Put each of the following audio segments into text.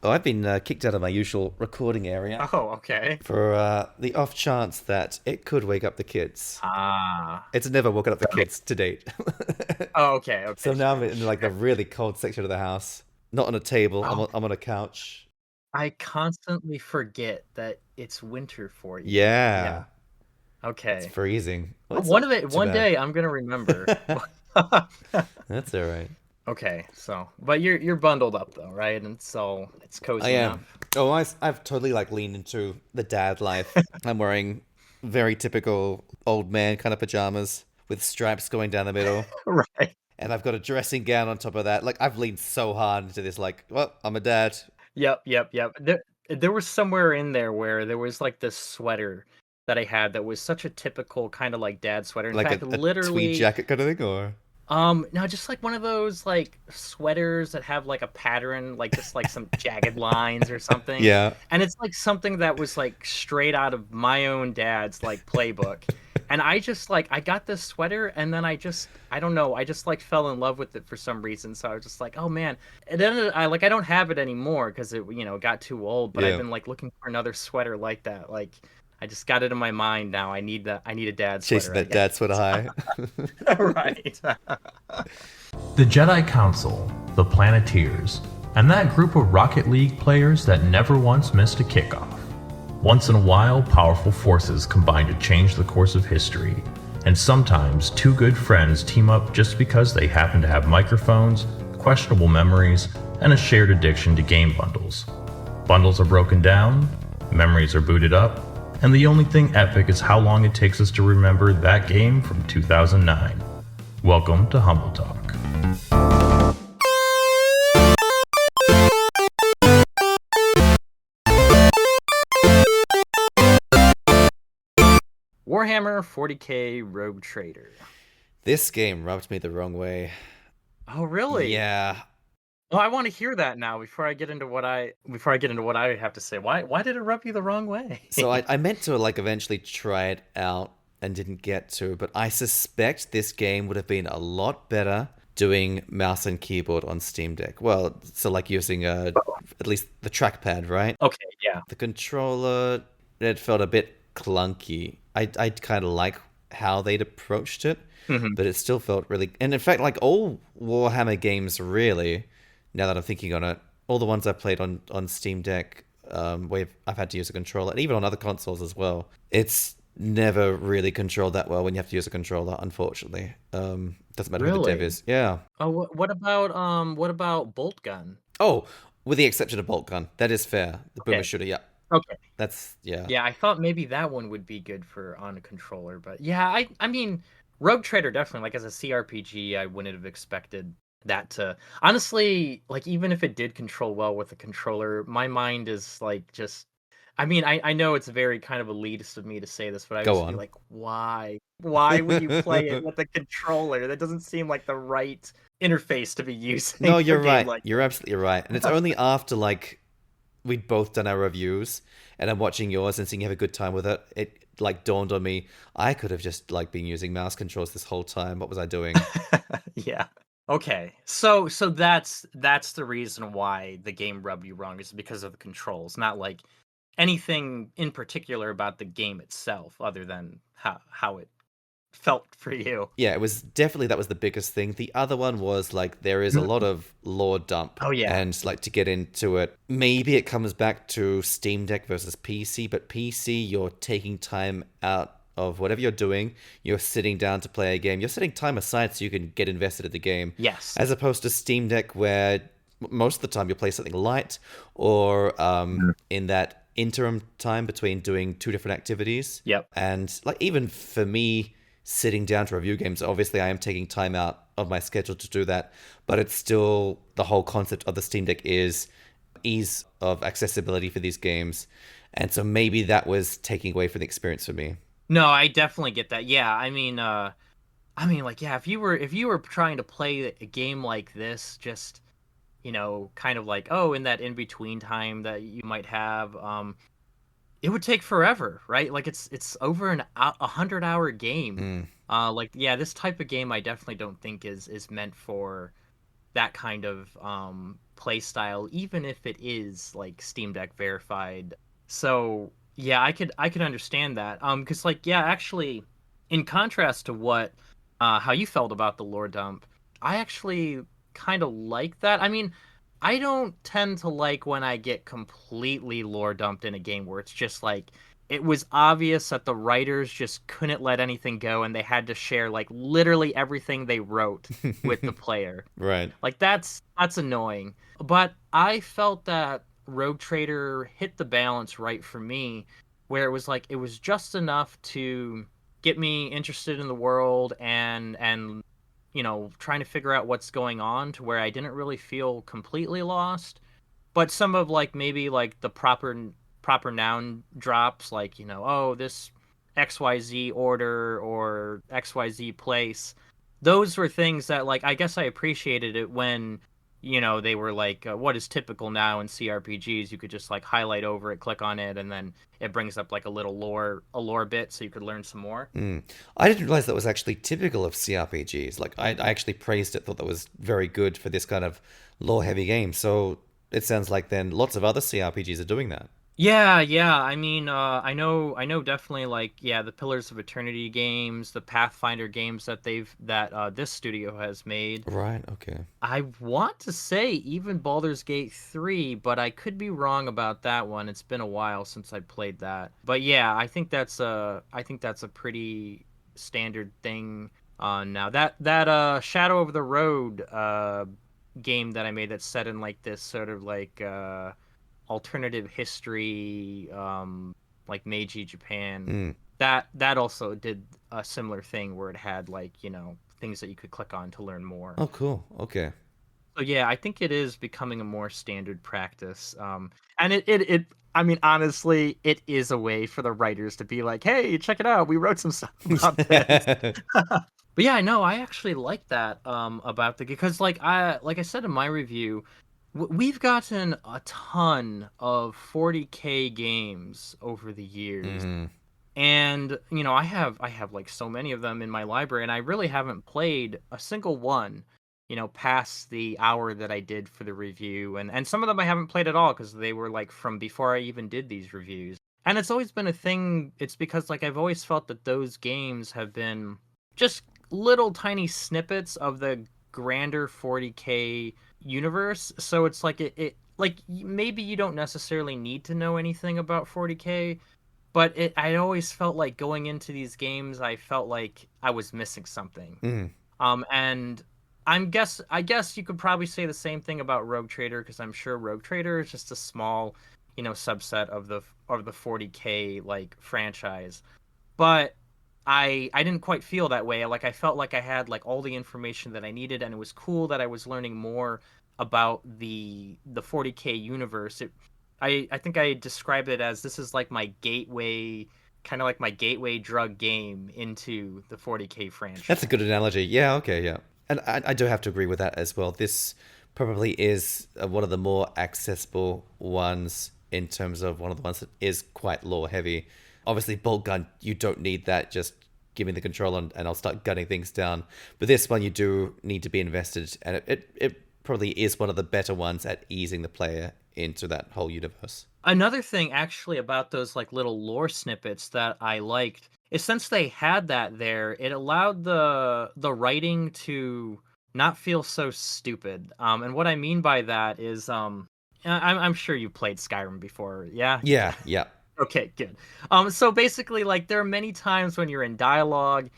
Oh, I've been kicked out of my usual recording area Oh, okay. for the off chance that it could wake up the kids. Ah. It's never woken up the Okay. kids to date. Oh, okay. Okay. So now I'm Sure. in like the Sure. really cold section of the house. Not on a table. I'm Oh, I'm on a couch. I constantly forget that it's winter for you. Yeah. Yeah, it's Okay. freezing. Well, it's One not of it. too One bad. day I'm gonna remember. That's all right. Okay. So, but you're bundled up though, right? And so it's I cozy am. enough. Oh, I've totally like leaned into the dad life. I'm wearing very typical old man kind of pajamas with stripes going down the middle. Right. And I've got a dressing gown on top of that. Like I've leaned so hard into this. Like, well, I'm a dad. Yep. Yep. Yep. There was somewhere in there where there was like this sweater that I had that was such a typical kind of like dad sweater. In Like fact, a tweed literally. jacket kind of thing, or No, just like one of those like sweaters that have like a pattern, like just like some jagged lines or something. yeah. And it's like something that was like straight out of my own dad's like playbook. And I just like I got this sweater and then I don't know, I just like fell in love with it for some reason. So I was just like, "Oh man." And then I don't have it anymore because it got too old, but I've Yeah. been like looking for another sweater like that. Like I just got it in my mind now. I need a dad Chasing sweater, I that guess. dad sweater high. Right. The Jedi Council, the Planeteers, and that group of Rocket League players that never once missed a kickoff. Once in a while, powerful forces combine to change the course of history, and sometimes two good friends team up just because they happen to have microphones, questionable memories, and a shared addiction to game bundles. Bundles are broken down, memories are booted up, and the only thing epic is how long it takes us to remember that game from 2009. Welcome to Humble Talk. Warhammer 40k Rogue Trader. This game rubbed me the wrong way. Oh, really? Yeah. Well, I want to hear that now before I get into what I have to say. Why did it rub you the wrong So way? I meant to like eventually try it out and didn't get to, but I suspect this game would have been a lot better doing mouse and keyboard on Steam Deck. Well, so like using at least the trackpad, right? Okay, yeah. The controller, it felt a bit clunky. I kind of like how they'd approached it, Hmm. but it still felt really. And in fact, like all Warhammer games, really, now that I'm thinking on it, all the ones I've played on Steam Deck, where I've had to use a controller, and even on other consoles as well, it's never really controlled that well when you have to use a controller. Unfortunately, doesn't matter who the dev Really? is. Yeah. Oh, what about Bolt Gun? Oh, with the exception of Bolt Gun, that is fair. The boomer Okay. shooter, yeah, Okay. that's yeah. Yeah, I thought maybe that one would be good for on a controller, but yeah, I mean, Rogue Trader definitely like as a CRPG, I wouldn't have expected that to honestly like even if it did control well with a controller, my mind is like just I mean, I know it's very kind of elitist of me to say this, but I Go just be on. like, why? Why would you play it with a controller? That doesn't seem like the right interface to be using No, for you're a game right. like You're absolutely right. And it's only after like we'd both done our reviews and I'm watching yours and seeing you have a good time with it, it like dawned on me I could have just like been using mouse controls this whole time. What was I doing? Yeah. Okay. So that's the reason why the game rubbed you wrong is because of the controls, not like anything in particular about the game itself, other than how it felt for you. Yeah, it was definitely that was the biggest thing. The other one was like there is a Mm. lot of lore dump Oh yeah. and like to get into it. Maybe it comes back to Steam Deck versus PC, but PC you're taking time out of whatever you're doing. You're sitting down to play a game. You're setting time aside so you can get invested in the game. Yes. As opposed to Steam Deck where most of the time you'll play something light or Mhm. in that interim time between doing two different activities. Yep. And like even for me sitting down to review games, obviously I am taking time out of my schedule to do that, but it's still the whole concept of the Steam Deck is ease of accessibility for these games. And so maybe that was taking away from the experience for me. No, I definitely get that. Yeah, I mean like yeah, if you were trying to play a game like this just kind of like in that in between time that you might have it would take forever, right? Like it's over 100-hour game. Mm. Like yeah, this type of game I definitely don't think is meant for that kind of play style, even if it is like Steam Deck verified. So yeah, I could understand that. Because like yeah, actually, in contrast to what how you felt about the lore dump, I actually kind of like that. I mean, I don't tend to like when I get completely lore dumped in a game where it's just like it was obvious that the writers just couldn't let anything go and they had to share like literally everything they wrote with the player. Right. Like that's annoying. But I felt that Rogue Trader hit the balance right for me, where it was like it was just enough to get me interested in the world and trying to figure out what's going on to where I didn't really feel completely lost. But some of like maybe like the proper noun drops, like, oh, this XYZ order or XYZ place, those were things that like I guess I appreciated it when they were like what is typical now in CRPGs. You could just like highlight over it, click on it, and then it brings up like a lore bit so you could learn some more. I didn't realize that was actually typical of CRPGs. Like, I actually praised it, thought that was very good for this kind of lore-heavy game. So it sounds like then lots of other CRPGs are doing that. Yeah. I mean, I know definitely like yeah, the Pillars of Eternity games, the Pathfinder games that this studio has made. Right, okay. I want to say even Baldur's Gate 3, but I could be wrong about that one. It's been a while since I played that. But yeah, I think that's a pretty standard thing now. That Shadow of the Road game that I made that's set in like this sort of like alternative history like Meiji Japan. That also did a similar thing where it had like, things that you could click on to learn more. Oh, cool. Okay. So yeah, I think it is becoming a more standard practice. And it I mean honestly, it is a way for the writers to be like, "Hey, check it out. We wrote some stuff about this." But yeah, no, I actually like that about the because like I said in my review, we've gotten a ton of 40k games over the years. And I have like so many of them in my library and I really haven't played a single one, past the hour that I did for the review, and some of them I haven't played at all because they were like from before I even did these reviews. And it's always been a thing. It's because like I've always felt that those games have been just little tiny snippets of the grander 40k universe. So it's like it like maybe you don't necessarily need to know anything about 40k, but I always felt like going into these games, I felt like I was missing something. And I guess you could probably say the same thing about Rogue Trader because I'm sure Rogue Trader is just a small, subset of the 40k like franchise. But I didn't quite feel that way. Like I felt like I had like all the information that I needed, and it was cool that I was learning more about the 40k universe. I think I described it as this is like my gateway, kind of like my gateway drug game into the 40k franchise. That's a good analogy. Yeah, okay, yeah. And I do have to agree with that as well. This probably is one of the more accessible ones in terms of one of the ones that is quite lore heavy. Obviously, bolt gun, you don't need that. Just give me the control and I'll start gunning things down. But this one, you do need to be invested. And it probably is one of the better ones at easing the player into that whole universe. Another thing actually about those like little lore snippets that I liked is since they had that there, it allowed the writing to not feel so stupid. And what I mean by that is I'm sure you played Skyrim before, yeah? Yeah. Okay, good. So basically, like, there are many times when you're in dialogue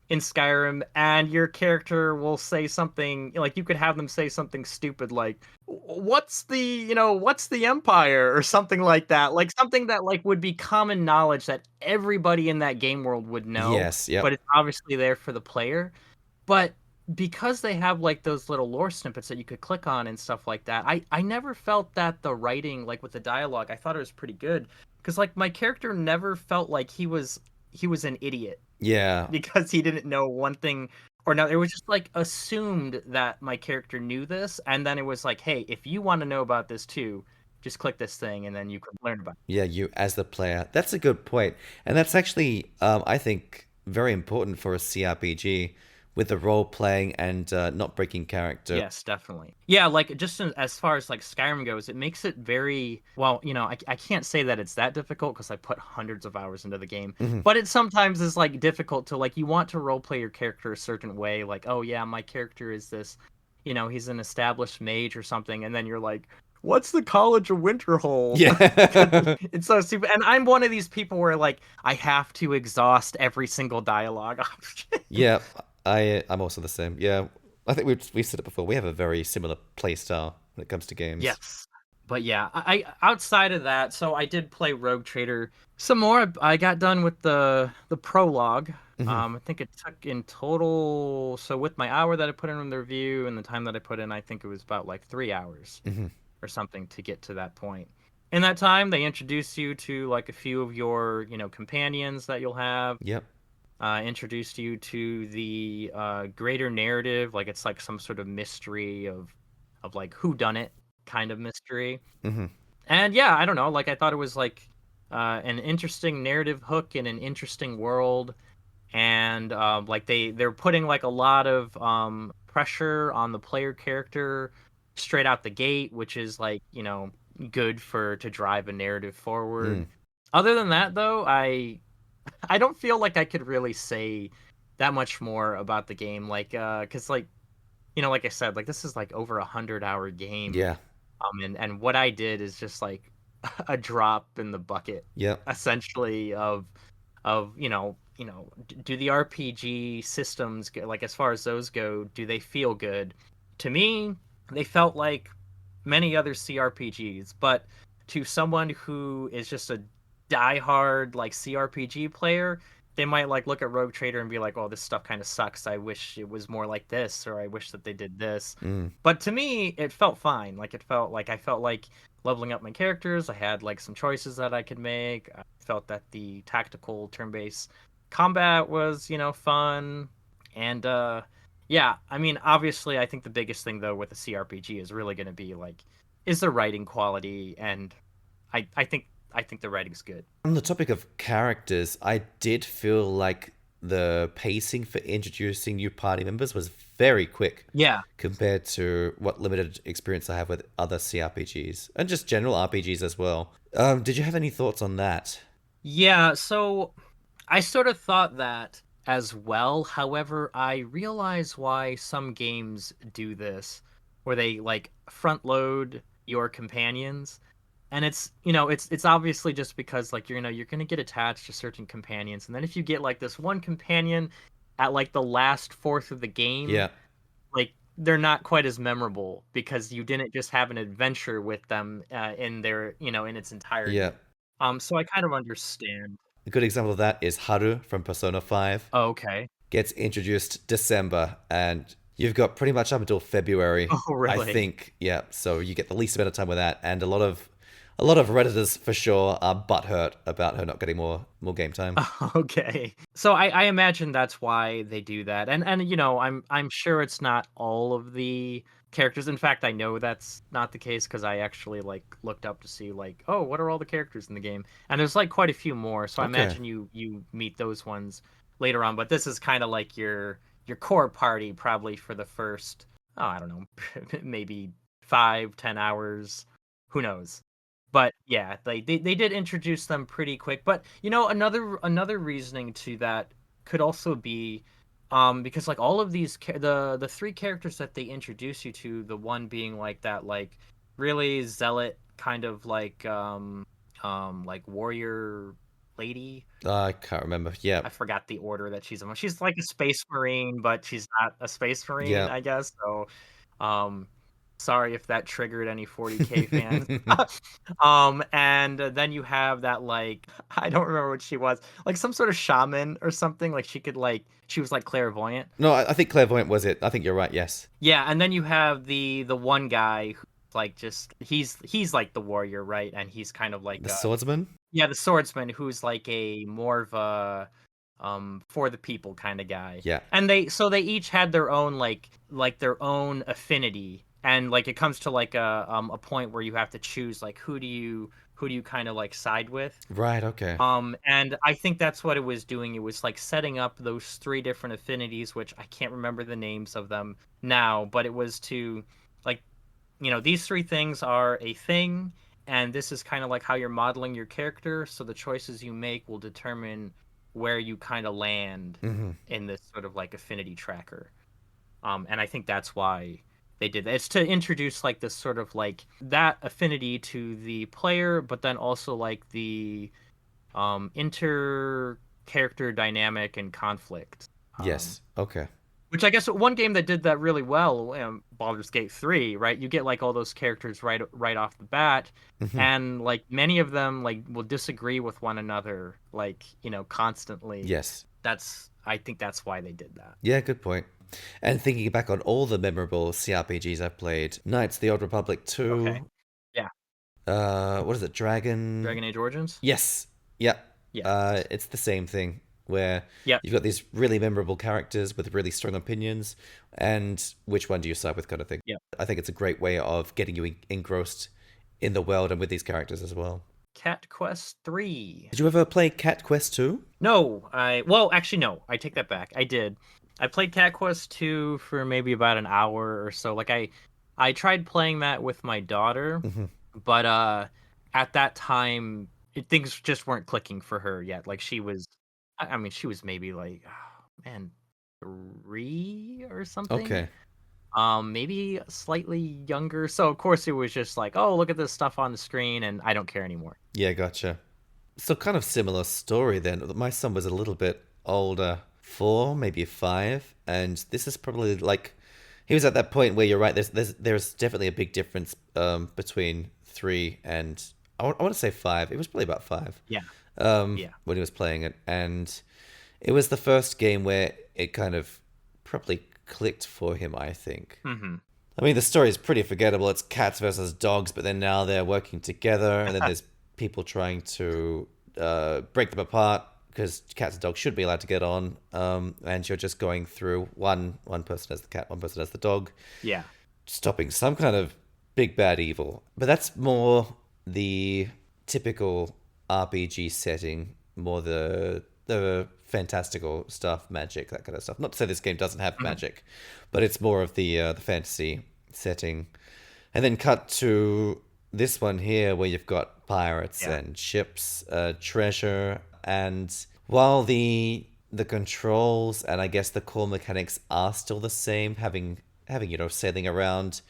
in Skyrim, and your character will say something, like, you could have them say something stupid, like, what's the Empire, or something like that. Like, something that, like, would be common knowledge that everybody in that game world would know. Yes, yep. But it's obviously there for the player. But because they have like those little lore snippets that you could click on and stuff like that, I never felt that the writing, like with the dialogue, I thought it was pretty good because like my character never felt like he was an idiot. Yeah. Because he didn't know one thing or no, it was just like assumed that my character knew this, and then it was like, hey, if you want to know about this too, just click this thing and then you can learn about it. Yeah, you as the player. That's a good point. And that's actually, I think, very important for a CRPG with the role playing and not breaking character. Yes, definitely. Yeah, like just as far as like Skyrim goes, it makes it very well. I can't say that it's that difficult because I put hundreds of hours into the game, but it sometimes is like difficult to like you want to role play your character a certain way. Like, oh yeah, my character is this, he's an established mage or something, and then you're like, what's the College of Winterhold? Yeah. It's so stupid. And I'm one of these people where like I have to exhaust every single dialogue option. Yeah, I'm also the same. Yeah, I think we've said it before. We have a very similar play style when it comes to games. Yes. But yeah, I outside of that, so I did play Rogue Trader some more. I got done with the prologue. I think it took in total, so with my hour that I put in the review and the time that I put in, I think it was about like 3 hours or something to get to that point. In that time, they introduce you to like a few of your, companions that you'll have. Yep. Introduced you to the greater narrative, like it's like some sort of mystery of like who done it kind of mystery. And yeah, I don't know, like I thought it was like an interesting narrative hook in an interesting world, and like they're putting like a lot of pressure on the player character straight out the gate, which is like good to drive a narrative forward. Other than that though, I don't feel like I could really say that much more about the game, like because like like I said, like this is like over 100-hour game. Yeah. And what I did is just like a drop in the bucket. Yep. Essentially of do the RPG systems like as far as those go, do they feel good? To me, they felt like many other CRPGs, but to someone who is just a diehard like CRPG player, they might like look at Rogue Trader and be like, "Oh, this stuff kind of sucks. I wish it was more like this, or I wish that they did this." But to me, it felt fine. Like I felt like leveling up my characters. I had like some choices that I could make. I felt that the tactical turn-based combat was, fun. And yeah, I mean, obviously, I think the biggest thing though with a CRPG is really going to be like, is the writing quality, and I think the writing's good. On the topic of characters, I did feel like the pacing for introducing new party members was very quick. Yeah. Compared to what limited experience I have with other CRPGs and just general RPGs as well. Did you have any thoughts on that? Yeah, so I sort of thought that as well. However, I realize why some games do this, where they like front load your companions. And it's it's obviously just because like you're going to get attached to certain companions, and then if you get like this one companion at like the last fourth of the game, Yeah. like they're not quite as memorable because you didn't just have an adventure with them in their in its entirety. Yeah. So I kind of understand. A good example of that is Haru from Persona 5. Oh, okay. Gets introduced December, and you've got pretty much up until February. Oh, really? I think. Yeah. So you get the least amount of time with that, and a lot of Redditors for sure are butthurt about her not getting more game time. Okay. So I imagine that's why they do that. And I'm sure it's not all of the characters. In fact, I know that's not the case because I actually like looked up to see like, oh, what are all the characters in the game? And there's like quite a few more. So I imagine you meet those ones later on, but this is kind of like your core party probably for the first, oh, I don't know, maybe 5-10 hours, who knows. But yeah, they did introduce them pretty quick. But another reasoning to that could also be because like all of these the three characters that they introduce you to, the one being like that like really zealot kind of like warrior lady. I can't remember. Yeah. I forgot the order that she's in. She's like a space marine, but she's not a space marine, Yeah. I guess. So sorry if that triggered any 40k fans. And then you have that like I don't remember what she was, like some sort of shaman or something. Like she was like clairvoyant. No, I think clairvoyant was it. I think you're right. Yes. Yeah, and then you have the one guy who like just he's like the warrior, right? And he's kind of like the swordsman. Yeah, the swordsman who's like a more of a for the people kind of guy. Yeah. And they each had their own like their own affinity and like it comes to like a point where you have to choose like who do you kind of like side with. Right, okay. And I think that's what it was doing. It was like setting up those three different affinities, which I can't remember the names of them now, but it was to like, these three things are a thing, and this is kind of like how you're modeling your character. So the choices you make will determine where you kind of land in this sort of like affinity tracker. And I think that's why they did that. It's to introduce like this sort of like that affinity to the player, but then also like the inter character dynamic and conflict. Yes. Okay. Which I guess one game that did that really well, Baldur's Gate 3, right? You get like all those characters right off the bat, and like many of them like will disagree with one another, like constantly. Yes. I think that's why they did that. Yeah, good point. And thinking back on all the memorable CRPGs I've played, Knights of the Old Republic 2. Okay. Yeah. What is it? Dragon Age Origins? Yes. Yeah. Yeah. It's the same thing where Yep. you've got these really memorable characters with really strong opinions, and which one do you side with, kind of thing. Yeah. I think it's a great way of getting you engrossed in the world and with these characters as well. Cat Quest 3. Did you ever play Cat Quest 2? No, actually no, I take that back. I did. I played Cat Quest 2 for maybe about an hour or so. Like I tried playing that with my daughter, but at that time things just weren't clicking for her yet. Like she was she was maybe like 3 or something. Okay. Maybe slightly younger. So of course it was just like, oh, look at this stuff on the screen and I don't care anymore. Yeah, gotcha. So kind of similar story then. My son was a little bit older, 4, maybe 5, and this is probably like he was at that point where you're right. There's definitely a big difference between 3 and I want to say 5. It was probably about 5. Yeah. When he was playing it, and it was the first game where it kind of probably clicked for him, I think. I mean, the story is pretty forgettable. It's cats versus dogs, but then now they're working together, and then there's people trying to break them apart because cats and dogs should be allowed to get on. And you're just going through one person as the cat, one person as the dog. Yeah. Stopping some kind of big bad evil. But that's more the typical RPG setting, more the fantastical stuff, magic, that kind of stuff. Not to say this game doesn't have magic, but it's more of the fantasy setting. And then cut to this one here where you've got pirates and ships, treasure, and while the controls and I guess the core mechanics are still the same, having sailing around,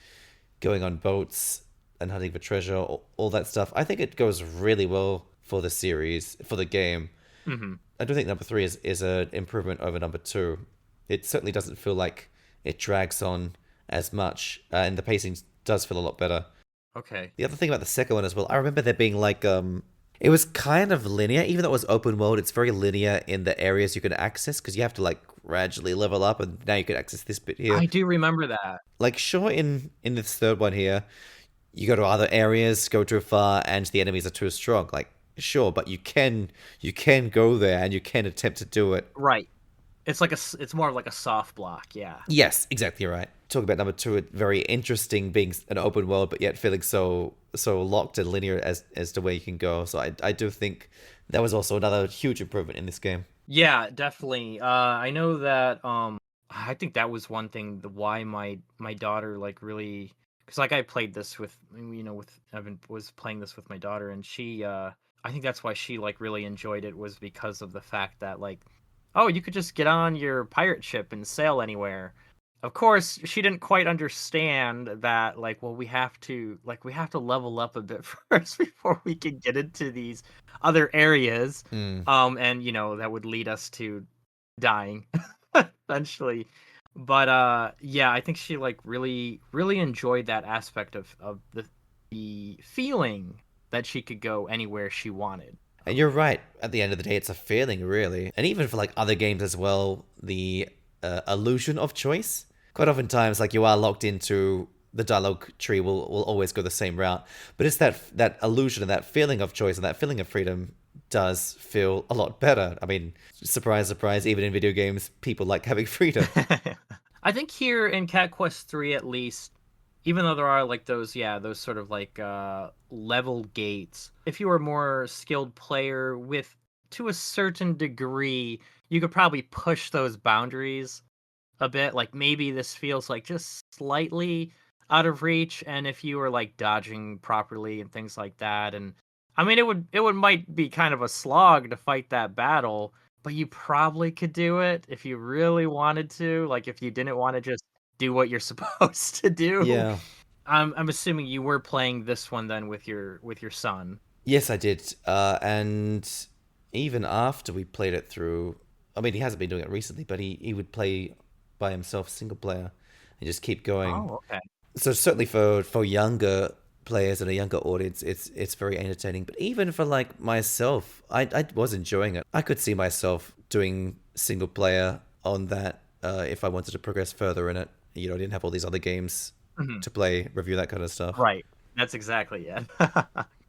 going on boats and hunting for treasure, all that stuff, I think it goes really well for the series, for the game. I do think number 3 is an improvement over number 2. It certainly doesn't feel like it drags on as much, and the pacing does feel a lot better. Okay. The other thing about the second one as well, I remember there being like it was kind of linear, even though it was open world. It's very linear in the areas you can access because you have to like gradually level up, and now you can access this bit here. I do remember that. Like, sure, in this third one here, you go to other areas, go too far, and the enemies are too strong. Like, sure, but you can go there and you can attempt to do it. Right. It's more of like a soft block, yeah. Yes, exactly right. Talk about number 2, it very interesting being an open world, but yet feeling so locked and linear as to where you can go. So I do think that was also another huge improvement in this game. Yeah, definitely. I know that I think that was one thing why my daughter like really, because like I played this with was playing this with my daughter, and she I think that's why she like really enjoyed it, was because of the fact that like, oh, you could just get on your pirate ship and sail anywhere. Of course, she didn't quite understand that, like, well, we have to level up a bit first before we can get into these other areas. And that would lead us to dying eventually. But yeah, I think she like really, really enjoyed that aspect of the feeling that she could go anywhere she wanted. And you're right. At the end of the day, it's a feeling, really. And even for like other games as well, the illusion of choice. Quite oftentimes, like, you are locked into the dialogue tree will always go the same route. But it's that illusion and that feeling of choice and that feeling of freedom does feel a lot better. I mean, surprise, surprise, even in video games, people like having freedom. I think here in Cat Quest 3, at least, even though there are like those sort of like level gates, if you were a more skilled player with to a certain degree, you could probably push those boundaries a bit. Like maybe this feels like just slightly out of reach, and if you were like dodging properly and things like that, and I mean it would might be kind of a slog to fight that battle, but you probably could do it if you really wanted to, like if you didn't want to just do what you're supposed to do. Yeah. I'm assuming you were playing this one then with your son. Yes, I did. And even after we played it through, I mean, he hasn't been doing it recently, but he would play by himself, single player, and just keep going. Oh, okay. So certainly for younger players and a younger audience, it's very entertaining. But even for like myself, I was enjoying it. I could see myself doing single player on that if I wanted to progress further in it. You know, I didn't have all these other games Mhm. to play, review, that kind of stuff. Right. That's exactly it.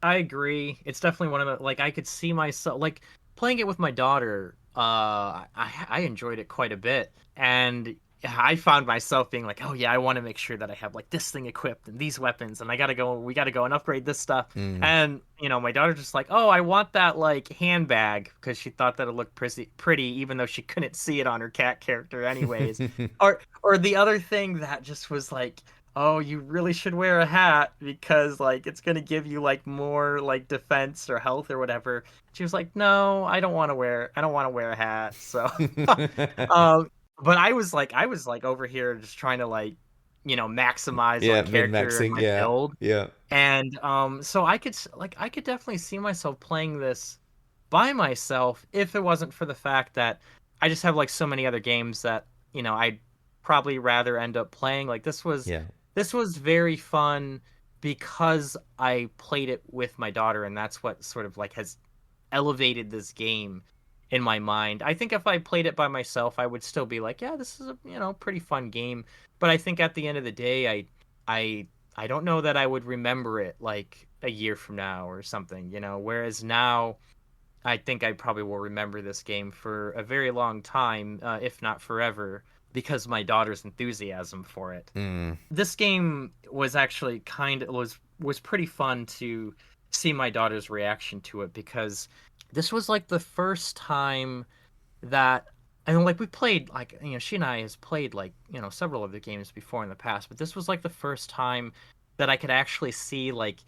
I agree. It's definitely one of the like I could see myself like playing it with my daughter. I enjoyed it quite a bit, and I found myself being like, oh yeah, I want to make sure that I have like this thing equipped and these weapons, and we gotta go and upgrade this stuff. Mm. And my daughter just like, oh, I want that like handbag because she thought that it looked pretty, even though she couldn't see it on her cat character anyways. Or the other thing that just was like, oh, you really should wear a hat because like it's gonna give you like more like defense or health or whatever. She was like, no, I don't want to wear a hat. So, but I was like over here just trying to like, maximize Yeah, like min character and maxing. my Yeah, build. yeah. And so I could definitely see myself playing this by myself if it wasn't for the fact that I just have like so many other games that, I'd probably rather end up playing. Like Yeah. this was very fun because I played it with my daughter, and that's what sort of like has elevated this game in my mind. I think if I played it by myself, I would still be like, yeah, this is a, pretty fun game. But I think at the end of the day, I I don't know that I would remember it like a year from now or something, whereas now I think I probably will remember this game for a very long time, if not forever, because my daughter's enthusiasm for it. Mm. This game was actually was pretty fun to see my daughter's reaction to it, because this was like the first time that, and like we played like, she and I has played like, several of the games before in the past, but this was like the first time that I could actually see like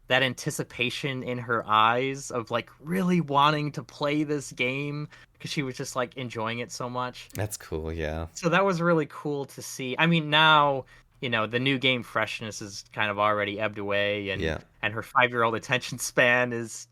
that anticipation in her eyes of like really wanting to play this game because she was just like enjoying it so much. That's cool. Yeah. So that was really cool to see. I mean, now, the new game freshness is kind of already ebbed away, Yeah. and her 5-year-old attention span is,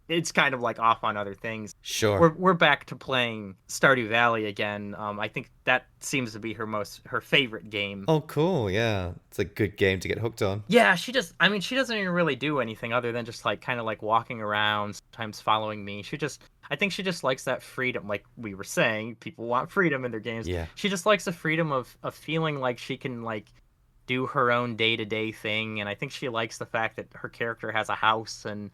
it's kind of like off on other things. Sure. We're back to playing Stardew Valley again. I think that seems to be her favorite game. Oh, cool. Yeah. It's a good game to get hooked on. Yeah, I mean, she doesn't even really do anything other than just like kind of like walking around, sometimes following me. I think she just likes that freedom. Like we were saying, people want freedom in their games. Yeah. She just likes the freedom of feeling like she can like do her own day-to-day thing. And I think she likes the fact that her character has a house and,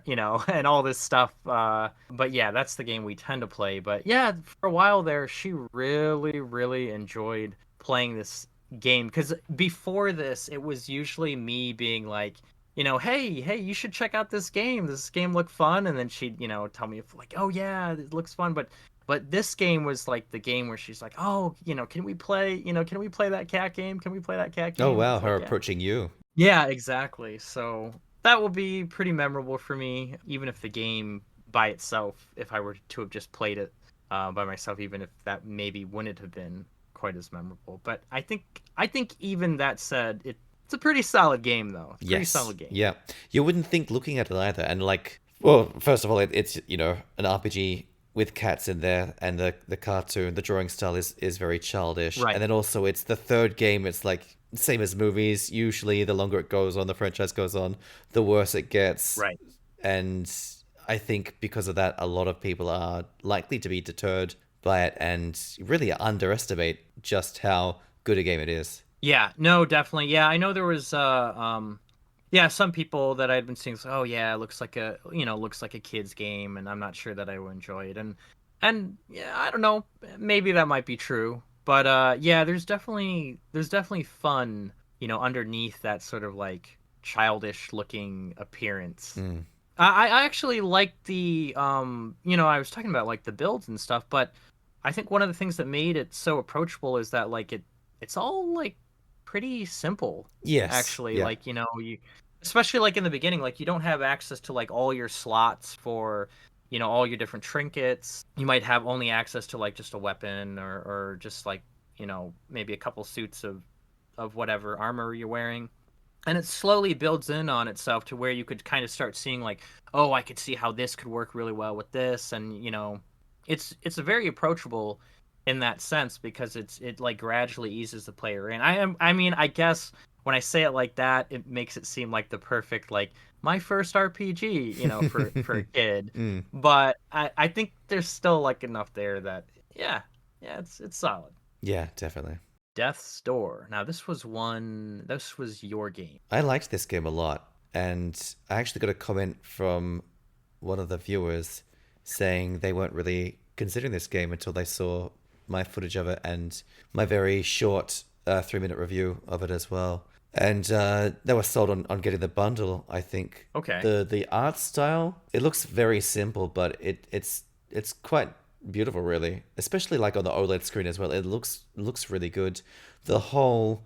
and all this stuff. But yeah, that's the game we tend to play. But yeah, for a while there, she really, really enjoyed playing this game, because before this it was usually me being like, hey, you should check out this game looked fun, and then she'd tell me like, oh yeah, it looks fun, but this game was like the game where she's like, oh, can we play that cat game, Oh, wow. It's Her like, yeah. approaching you. Yeah, exactly. So that will be pretty memorable for me, even if the game by itself, if I were to have just played it by myself, even if that maybe wouldn't have been quite as memorable. But I think even that said, it's a pretty solid game though. It's a pretty Yes. solid game. Yeah. You wouldn't think looking at it either. And like, well, first of all, it's, an RPG with cats in there, and the cartoon, the drawing style is very childish. Right. And then also it's the third game. It's like same as movies. Usually the longer it goes on, the franchise goes on, the worse it gets. Right. And I think because of that, a lot of people are likely to be deterred by it and really underestimate just how good a game it is. Yeah, no, definitely. Yeah, I know there was yeah, some people that I'd been seeing say, oh yeah, it looks like a kid's game, and I'm not sure that I will enjoy it. And yeah, I don't know, maybe that might be true. But yeah, there's definitely fun underneath that sort of like childish looking appearance. Mm. I actually like the I was talking about like the builds and stuff, but I think one of the things that made it so approachable is that like it's all like pretty simple Yes. actually. Yeah. Like, you especially like in the beginning, like you don't have access to like all your slots for all your different trinkets. You might have only access to like just a weapon or just like maybe a couple suits of whatever armor you're wearing, and it slowly builds in on itself to where you could kind of start seeing like, oh, I could see how this could work really well with this. And it's a very approachable in that sense because it like gradually eases the player in. I mean, I guess when I say it like that, it makes it seem like the perfect like my first RPG, for a kid. Mm. But I think there's still like enough there that yeah, it's solid. Yeah, definitely. Death's Door. Now this was your game. I liked this game a lot, and I actually got a comment from one of the viewers saying they weren't really considering this game until they saw my footage of it and my very short 3-minute review of it as well. And they were sold on getting the bundle, I think. Okay. The art style, it looks very simple, but it's quite beautiful, really. Especially like on the OLED screen as well. It looks really good. The whole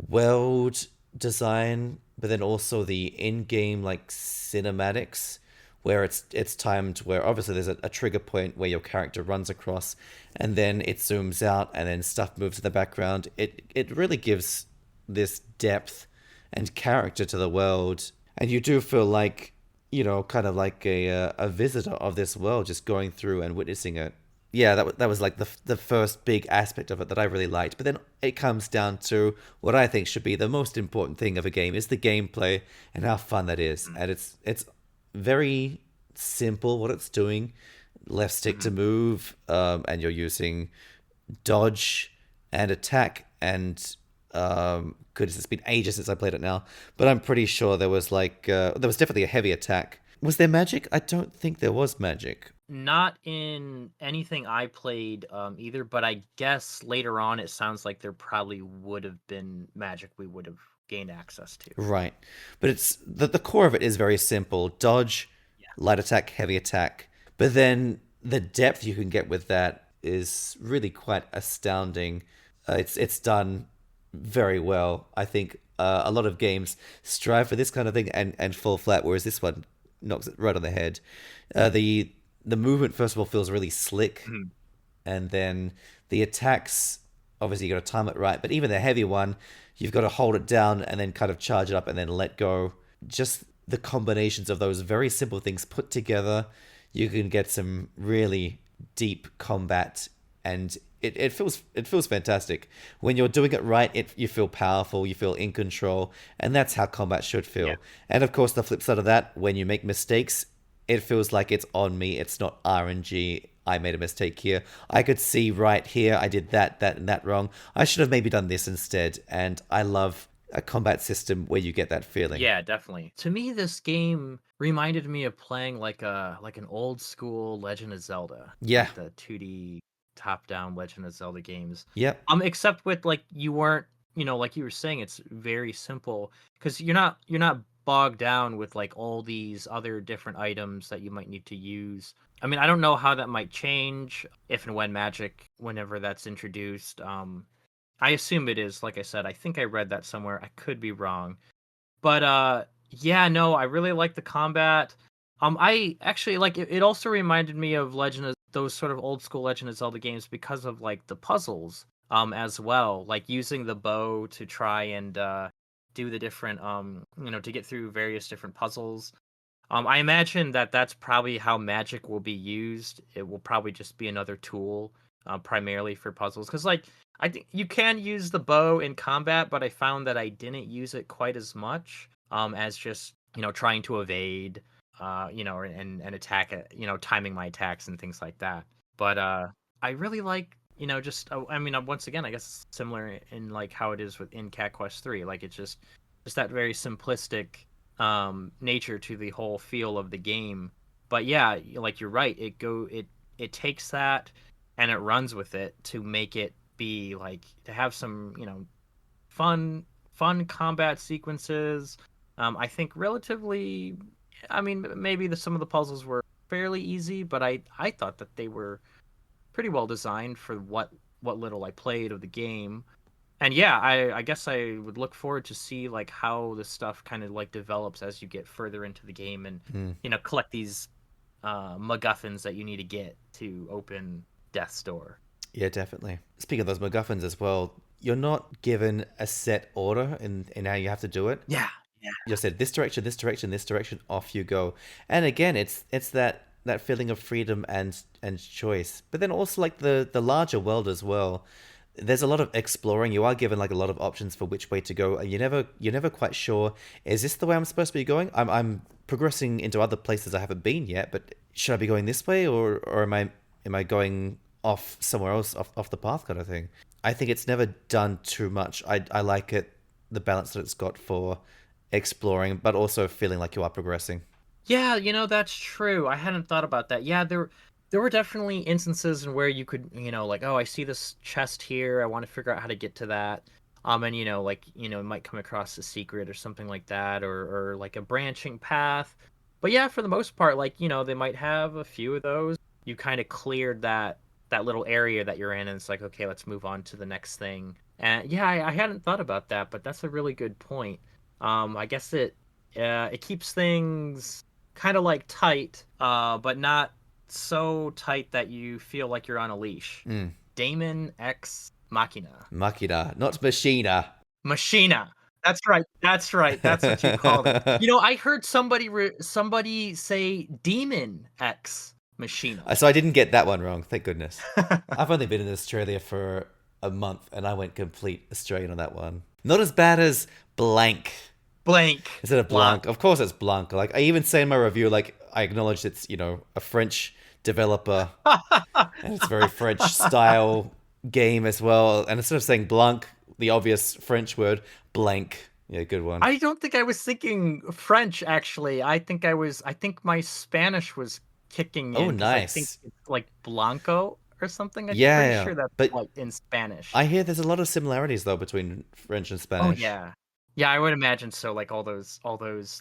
world design, but then also the in-game like cinematics, where it's timed, where obviously there's a trigger point where your character runs across, and then it zooms out, and then stuff moves in the background. It really gives this depth and character to the world, and you do feel like kind of like a visitor of this world, just going through and witnessing it. Yeah, that was like the first big aspect of it that I really liked. But then it comes down to what I think should be the most important thing of a game is the gameplay and how fun that is. And it's very simple what it's doing. Left stick to move, and you're using dodge and attack. And goodness, it's been ages since I played it now, but I'm pretty sure there was definitely a heavy attack. Was there magic? I don't think there was magic. Not in anything I played either, but I guess later on it sounds like there probably would have been magic we would have gained access to. Right. But it's the core of it is very simple. Dodge, light attack, heavy attack. But then the depth you can get with that is really quite astounding. It's done very well. I think a lot of games strive for this kind of thing and fall flat, whereas this one knocks it right on the head. The movement, first of all, feels really slick. And then the attacks, obviously you got to time it right, but even the heavy one, you've got to hold it down and then kind of charge it up and then let go. Just the combinations of those very simple things put together, you can get some really deep combat, and it feels fantastic. When you're doing it right, you feel powerful, you feel in control, and that's how combat should feel. Yeah. And of course, the flip side of that, when you make mistakes, it feels like it's on me. It's not RNG. I made a mistake here. I could see right here, I did that, and that wrong. I should have maybe done this instead. And I love a combat system where you get that feeling. Yeah, definitely. To me, this game reminded me of playing like an old school Legend of Zelda. Yeah. Like the 2D top-down Legend of Zelda games. Yep. Except with like you weren't, like you were saying, it's very simple because you're not bogged down with like all these other different items that you might need to use. I mean, I don't know how that might change if and when magic, whenever that's introduced. I assume it is. Like I said, I think I read that somewhere. I could be wrong, but yeah, no, I really like the combat. I actually like it. It also reminded me of those sort of old school Legend of Zelda games because of like the puzzles, as well, like using the bow to try and do the different to get through various different puzzles. I imagine that that's probably how magic will be used. It will probably just be another tool, primarily for puzzles. Because like I think you can use the bow in combat, but I found that I didn't use it quite as much as just trying to evade, and attack it, timing my attacks and things like that. But I really like I mean, once again, I guess it's similar in like how it is in Cat Quest 3. Like it's just that very simplistic nature to the whole feel of the game. But yeah, like you're right, it takes that and it runs with it to make it be like to have some fun fun combat sequences. I think relatively, I mean, maybe some of the puzzles were fairly easy, but I thought that they were pretty well designed for what little I played of the game. And yeah, I guess I would look forward to see like how this stuff kind of like develops as you get further into the game and collect these MacGuffins that you need to get to open Death's Door. Yeah, definitely. Speaking of those MacGuffins as well, you're not given a set order in how you have to do it. Yeah. You said this direction, this direction, this direction, off you go. And again, it's that feeling of freedom and choice. But then also like the larger world as well. There's a lot of exploring. You are given like a lot of options for which way to go, and you're never quite sure, is this the way I'm supposed to be going? I'm progressing into other places I haven't been yet, but should I be going this way or am I going off somewhere else, off the path kind of thing? I think it's never done too much. I like it, the balance that it's got for exploring, but also feeling like you are progressing. Yeah, that's true. I hadn't thought about that. Yeah, there were definitely instances in where you could, like, oh, I see this chest here. I want to figure out how to get to that. And it might come across a secret or something like that, or like a branching path. But yeah, for the most part, like, they might have a few of those. You kind of cleared that little area that you're in, and it's like, okay, let's move on to the next thing. And yeah, I hadn't thought about that, but that's a really good point. I guess it keeps things kind of like tight, but not so tight that you feel like you're on a leash. Daemon X Machina. Machina, not Machina. Machina. That's right. That's what you called it. I heard somebody say Demon X Machina. So I didn't get that one wrong. Thank goodness. I've only been in Australia for a month, and I went complete Australian on that one. Not as bad as Blanc. Instead of Blanc. Of course it's Blanc. Like I even say in my review, like I acknowledge it's, a French developer and it's very French style game as well. And instead of saying Blanc, the obvious French word, Blanc. Yeah, good one. I don't think I was thinking French actually. I think my Spanish was kicking in. Oh, nice. I think it's like Blanco or something. I'm pretty sure that's like in Spanish. I hear there's a lot of similarities though between French and Spanish. Oh yeah. Yeah, I would imagine so. Like all those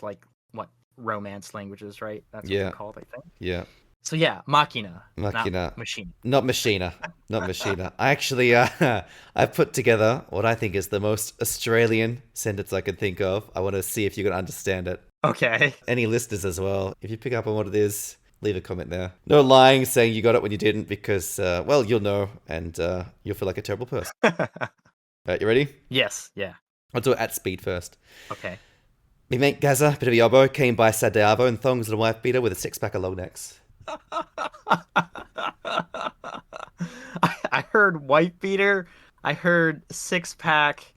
like what romance languages, right? That's what they're called, I think. Yeah. So yeah, Machina. Not Machina. Not Machina. I actually I've put together what I think is the most Australian sentence I could think of. I want to see if you can understand it. Okay. Any listeners as well, if you pick up on what it is, leave a comment there. No lying, saying you got it when you didn't, because you'll know, and you'll feel like a terrible person. Alright, you ready? Yes. Yeah. I'll do it at speed first. Okay. Me mate Gaza, bit of a yobbo, came by Sad Diavo and thongs and a wife beater with a six-pack of long necks. I heard wife beater, I heard six-pack,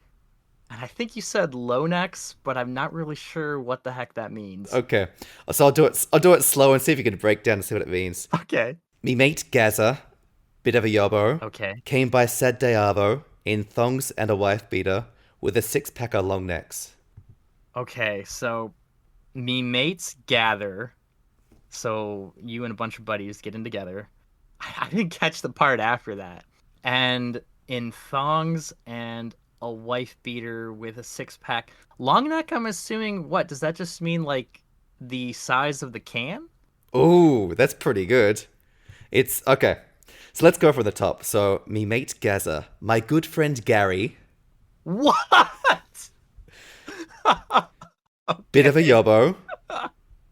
and I think you said low necks, but I'm not really sure what the heck that means. Okay. So I'll do it slow and see if you can break down and see what it means. Okay. Me mate Gaza, bit of a yobbo, okay, came by Sad Diavo in thongs and a wife beater with a six-pack of long necks. Okay, so me mates gather. So you and a bunch of buddies getting together. I didn't catch the part after that. And in thongs and a wife beater with a six-pack. Long neck, I'm assuming, what? Does that just mean, like, the size of the can? Ooh, that's pretty good. It's, okay. So let's go from the top. So, me mate Gaza, my good friend Gary. What? Okay. Bit of a yobbo.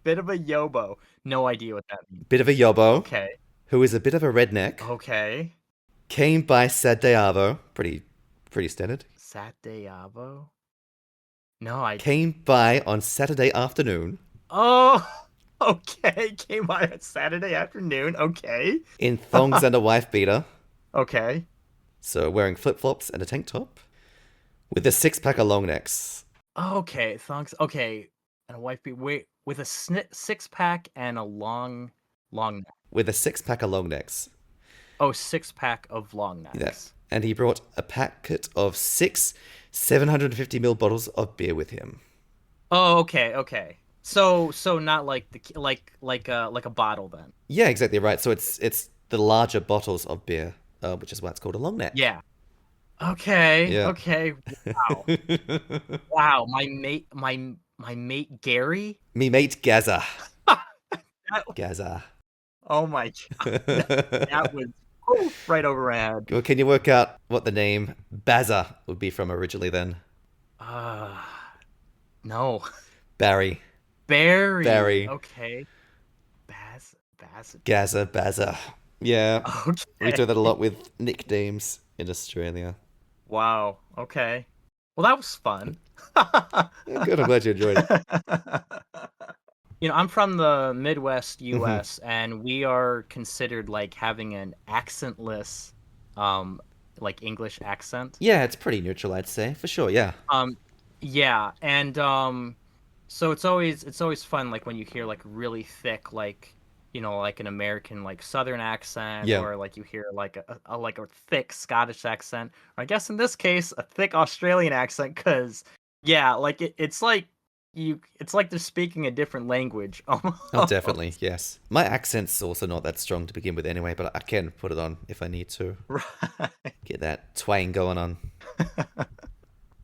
Bit of a yobo. No idea what that means. Bit of a yobbo. Okay. Who is a bit of a redneck. Okay. Came by Sad Diavo. Pretty standard. Sad Diavo? No, I... Came by on Saturday afternoon. Oh, okay. Came by on Saturday afternoon. Okay. In thongs and a wife beater. Okay. So wearing flip-flops and a tank top. With a six-pack of long necks. Okay, thongs. Okay. And a wife beater. Wait, with a six-pack and a long neck. With a six-pack of long necks. Oh, six-pack of long necks. Yes. And he brought a packet of 6 750ml bottles of beer with him. Oh, okay. So not like like a bottle then. Yeah, exactly right. So it's the larger bottles of beer, which is why it's called a long neck. Yeah. Okay. Yeah. Okay. Wow. Wow. My mate Gary. Me mate Gaza. That, Gaza. oh my god. That was whew, right over my head. Well, can you work out what the name Baza would be from originally then? Uh no. Barry. Barry. Barry. Okay. Baz. Gaza. Baza. Yeah. We Okay. do that a lot with nicknames in Australia. Wow. Okay. Well, that was fun. Yeah, good. I'm glad you enjoyed it. I'm from the Midwest Mhm. US, and we are considered like having an accentless, um, like English accent. Yeah, it's pretty neutral, I'd say, for sure. Yeah. Um, yeah, and so it's always fun like when you hear like really thick like an American like Southern accent, Yeah. or like you hear like a thick Scottish accent, or I guess in this case a thick Australian accent, because yeah, like it's like they're speaking a different language Oh, almost. definitely. Yes. My accent's also not that strong to begin with anyway, but I can put it on if I need to. Right. Get that twang going on.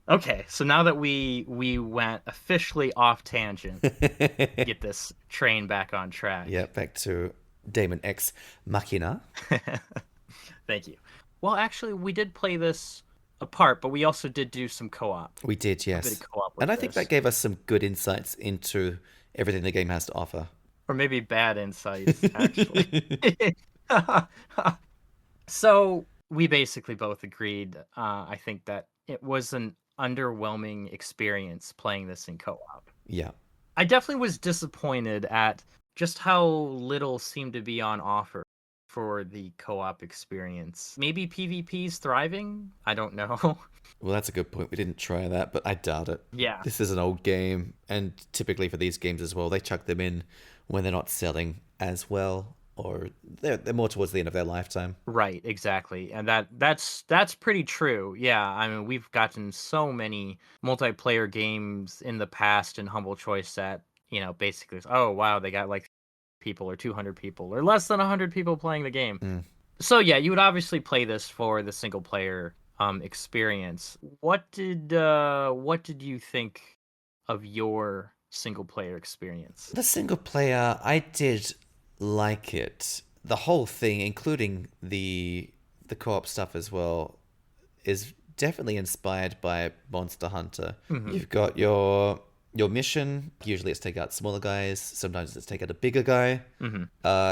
Okay, so now that we went officially off tangent, get this train back on track. Yeah, back to Daemon X Machina. Thank you. Well, actually, we did play this apart, but we also did do some co-op. We did, A bit yes. of co-op with And I think this. that gave us some good insights into everything the game has to offer. Or maybe bad insights, actually. So we basically both agreed, I think, that it was an underwhelming experience playing this in co-op. Yeah. I definitely was disappointed at just how little seemed to be on offer for the co-op experience. Maybe PvP's thriving? I don't know. Well, that's a good point. We didn't try that, but I doubt it. Yeah, This is an old game, and typically for these games as well, they chuck them in when they're not selling as well, or they're more towards the end of their lifetime. right, exactly. And that's pretty true. Yeah, I mean, we've gotten so many multiplayer games in the past in Humble Choice that, basically, oh wow, they got like people or 200 people or less than 100 people playing the game. Mm. So yeah, you would obviously play this for the single player experience. What did you think of your single player experience? The single player, I did like it. The whole thing, including the co-op stuff as well, is definitely inspired by Monster Hunter. Mhm. You've got your mission. Usually, it's take out smaller guys. Sometimes it's take out a bigger guy. Mhm.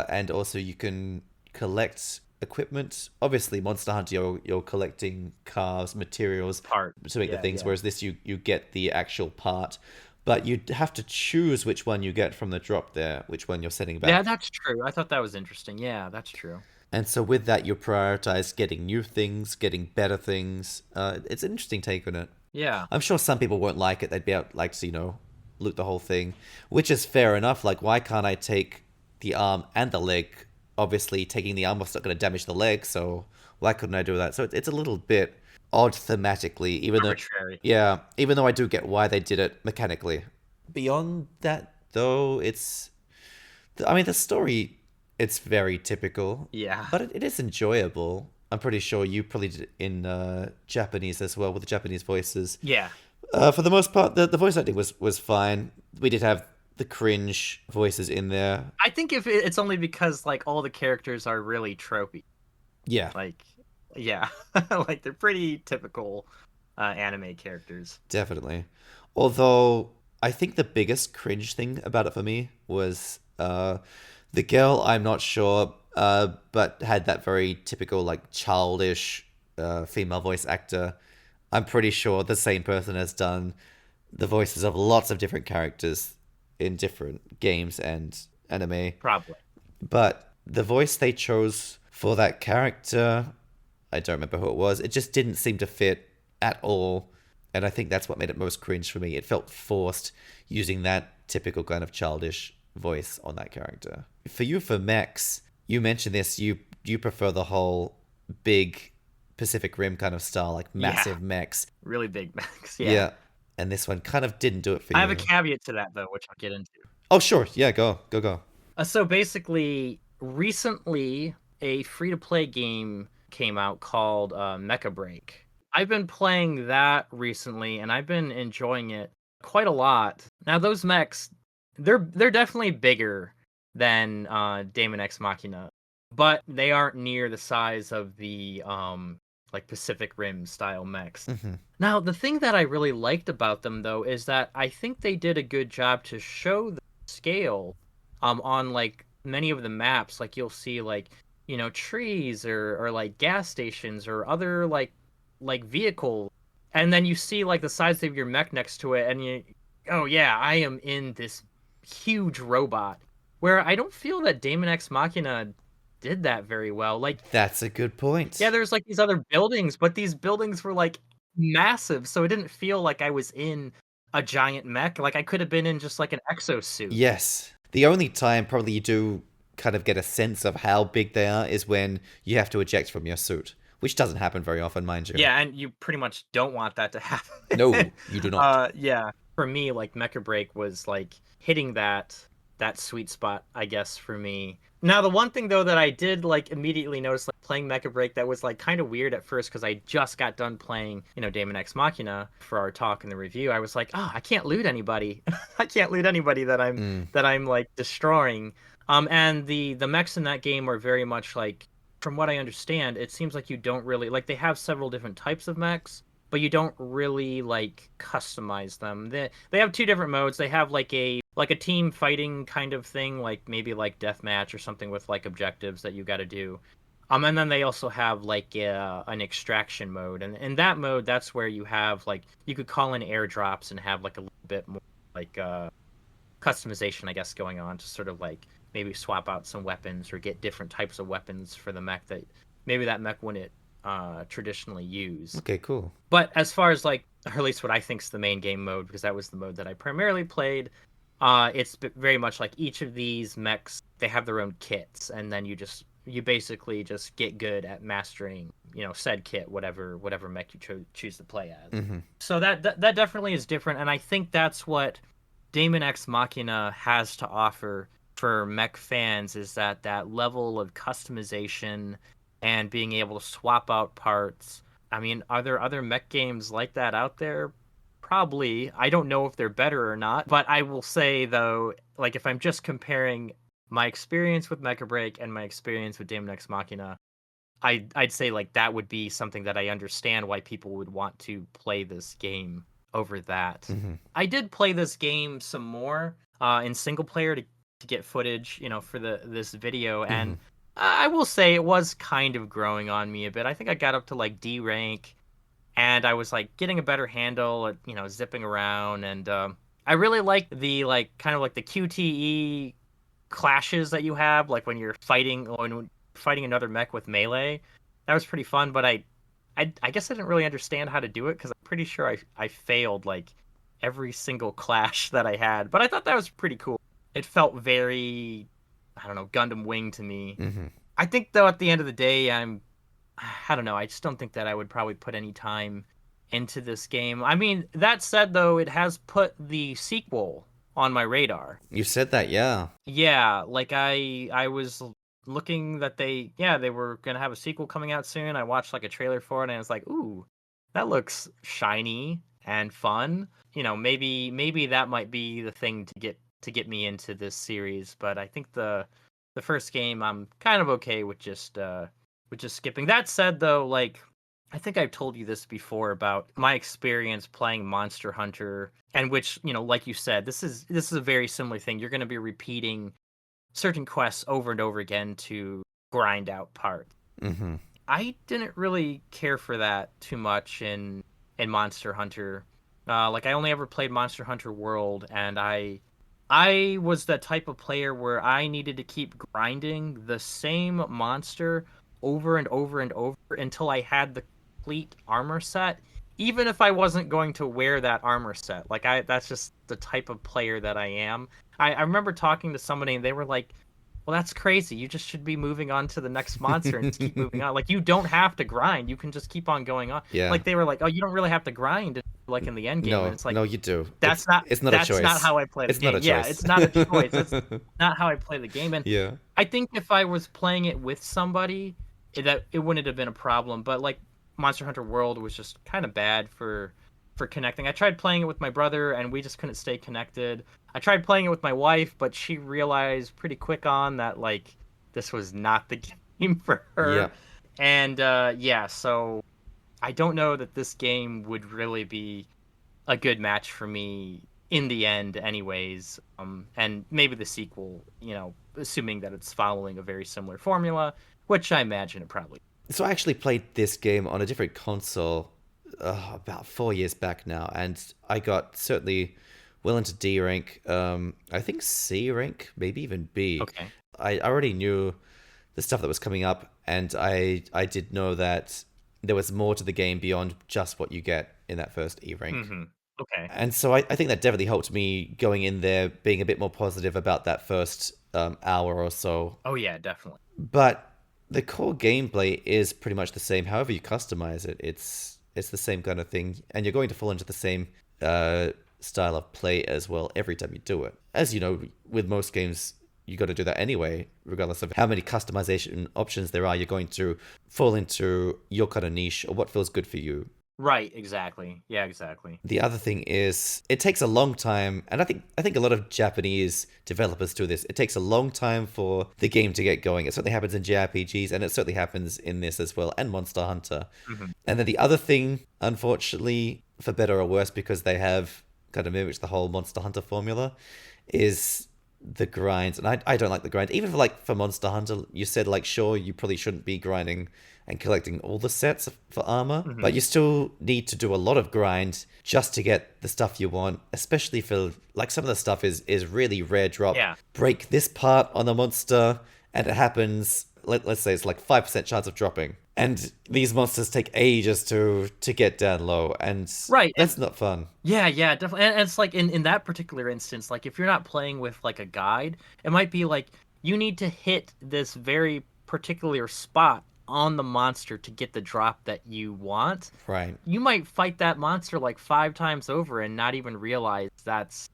And also you can collect equipment. Obviously, Monster Hunter, you're collecting cars, materials Part. to make the Yeah, things. yeah. Whereas this, you get the actual part, but you have to choose which one you get from the drop there, which one you're sending back. Yeah, that's true. I thought that was interesting. Yeah, that's true. And so with that, you prioritize getting new things, getting better things. It's an interesting take on it. Yeah. I'm sure some people won't like it. They'd be out like to, loot the whole thing, which is fair enough. Like, why can't I take the arm and the leg? Obviously, taking the arm was not going to damage the leg, so why couldn't I do that? So it's a little bit odd thematically, Arbitrary. even though I do get why they did it mechanically. Beyond that, though, the story, it's very typical, Yeah. but it is enjoyable. I'm pretty sure you probably did it in Japanese as well, with the Japanese voices. Yeah. For the most part, the voice acting was fine. We did have the cringe voices in there. I think if it's only because like all the characters are really tropey. Yeah, Like, yeah, like they're pretty typical anime characters. definitely. Although, I think the biggest cringe thing about it for me was the girl, I'm not sure, but had that very typical, like, childish female voice actor. I'm pretty sure the same person has done the voices of lots of different characters in different games and anime. Probably. But the voice they chose for that character, I don't remember who it was, it just didn't seem to fit at all. And I think that's what made it most cringe for me. It felt forced using that typical kind of childish voice on that character. For you, for mechs, you mentioned this, you prefer the whole big Pacific Rim kind of style, like massive mechs. Really big mechs. Yeah. Yeah. And this one kind of didn't do it for you. I have a caveat to that though, which I'll get into. Oh, sure. Yeah, go. So basically, recently a free-to-play game came out called Mecha Break. I've been playing that recently, and I've been enjoying it quite a lot. Now, those mechs, they're definitely bigger than Daemon X Machina, but they aren't near the size of the like Pacific Rim style mechs. Mm-hmm. Now, the thing that I really liked about them though is that I think they did a good job to show the scale on like many of the maps. Like you'll see like, you know, trees or like gas stations or other like vehicles, and then you see like the size of your mech next to it, and you, oh yeah, I am in this huge robot. Where I don't feel that Daemon X Machina did that very well. Like, That's a good point. yeah, there's like these other buildings, but these buildings were like massive, so it didn't feel like I was in a giant mech. Like I could have been in just like an exosuit. Yes. The only time probably you do kind of get a sense of how big they are is when you have to eject from your suit, which doesn't happen very often, mind you. Yeah, and you pretty much don't want that to happen. No, you do not. Yeah. For me, like Mecha Break was like hitting that sweet spot, I guess, for me. Now, the one thing though that I did like immediately notice, like playing Mecha Break, that was like kind of weird at first because I just got done playing, you know, Daemon X Machina for our talk and the review. I was like, oh, I can't loot anybody. I can't loot anybody that I'm like destroying. And the mechs in that game are very much like, from what I understand, it seems like you don't really like, they have several different types of mechs, but you don't really like customize them. They have two different modes. They have like a team fighting kind of thing, like maybe like deathmatch or something with like objectives that you got to do. And then they also have like an extraction mode, and in that mode, that's where you have like, you could call in airdrops and have like a little bit more like customization, I guess, going on to sort of like maybe swap out some weapons or get different types of weapons for the mech that maybe that mech wouldn't traditionally use. Okay, cool. But as far as like, or at least what I think is the main game mode, because that was the mode that I primarily played, it's very much like each of these mechs, they have their own kits, and then you basically just get good at mastering, you know, said kit, whatever mech you choose to play as. Mm-hmm. So that definitely is different, and I think that's what Daemon X Machina has to offer for mech fans, is that level of customization and being able to swap out parts. I mean, are there other mech games like that out there? Probably. I don't know if they're better or not, but I will say though, like if I'm just comparing my experience with Mecha Break and my experience with Daemon X Machina, I'd say like that would be something that I understand why people would want to play this game over that. Mm-hmm. I did play this game some more in single player to get footage, you know, for this video, and I will say it was kind of growing on me a bit. I think I got up to like D rank, and I was like getting a better handle at, you know, zipping around, and I really like the like kind of like the QTE clashes that you have, like when you're fighting another mech with melee. That was pretty fun, but I guess I didn't really understand how to do it because I'm pretty sure I failed like every single clash that I had. But I thought that was pretty cool. It felt very, I don't know, Gundam Wing to me. Mm-hmm. I think though at the end of the day, I don't know, I just don't think that I would probably put any time into this game. I mean, that said though, it has put the sequel on my radar. You said that, yeah. Yeah, like I was looking that they were gonna have a sequel coming out soon. I watched like a trailer for it, and I was like, ooh, that looks shiny and fun. You know, maybe that might be the thing to get me into this series. But I think the first game I'm kind of okay with just skipping. That said though, like I think I've told you this before about my experience playing Monster Hunter, and which, you know, like you said, this is a very similar thing. You're going to be repeating certain quests over and over again to grind out parts. Mm-hmm. I didn't really care for that too much in Monster Hunter. Like I only ever played Monster Hunter World, and I was the type of player where I needed to keep grinding the same monster over and over and over until I had the complete armor set, even if I wasn't going to wear that armor set. Like that's just the type of player that I am. I remember talking to somebody and they were like, well, that's crazy. You just should be moving on to the next monster and just keep moving on. Like, you don't have to grind. You can just keep on going on. Yeah. Like, they were like, oh, you don't really have to grind, like, in the end game. No, and it's like, no, you do. That's it's not a choice. That's not how I play the game. Yeah, it's not a choice. It's not how I play the game. And yeah. I think if I was playing it with somebody, it wouldn't have been a problem. But, like, Monster Hunter World was just kind of bad for connecting. I tried playing it with my brother, and we just couldn't stay connected. I tried playing it with my wife, but she realized pretty quick on that like this was not the game for her. Yeah. And yeah, so I don't know that this game would really be a good match for me in the end anyways. And maybe the sequel, assuming that it's following a very similar formula, which I imagine it probably. So I actually played this game on a different console about 4 years back now, and I got certainly well into D rank, I think C rank, maybe even B. Okay. I already knew the stuff that was coming up, and I did know that there was more to the game beyond just what you get in that first E rank. Mm-hmm. Okay. And so I think that definitely helped me going in there, being a bit more positive about that first hour or so. Oh yeah, definitely. But the core gameplay is pretty much the same. However you customize it, it's the same kind of thing, and you're going to fall into the same style of play as well every time you do it. As you know, with most games, you got to do that anyway, regardless of how many customization options there are. You're going to fall into your kind of niche or what feels good for you. Right, exactly. Yeah, exactly. The other thing is, it takes a long time, and I think a lot of Japanese developers do this. It takes a long time for the game to get going. It certainly happens in JRPGs, and it certainly happens in this as well, and Monster Hunter. Mm-hmm. And then the other thing, unfortunately, for better or worse, because they have kind of mimicked the whole Monster Hunter formula, is the grind. And I don't like the grind. Even for Monster Hunter, you said, like, sure, you probably shouldn't be grinding and collecting all the sets for armor, Mm-hmm. but you still need to do a lot of grind just to get the stuff you want, especially for, like, some of the stuff is really rare drop. Yeah. Break this part on the monster, and it happens, let's say it's like 5% chance of dropping. And these monsters take ages to get down low, and Right. that's not fun. Yeah, definitely. And it's like in that particular instance, like if you're not playing with like a guide, it might be like you need to hit this very particular spot on the monster to get the drop that you want. Right. You might fight that monster like 5 times over and not even realize that's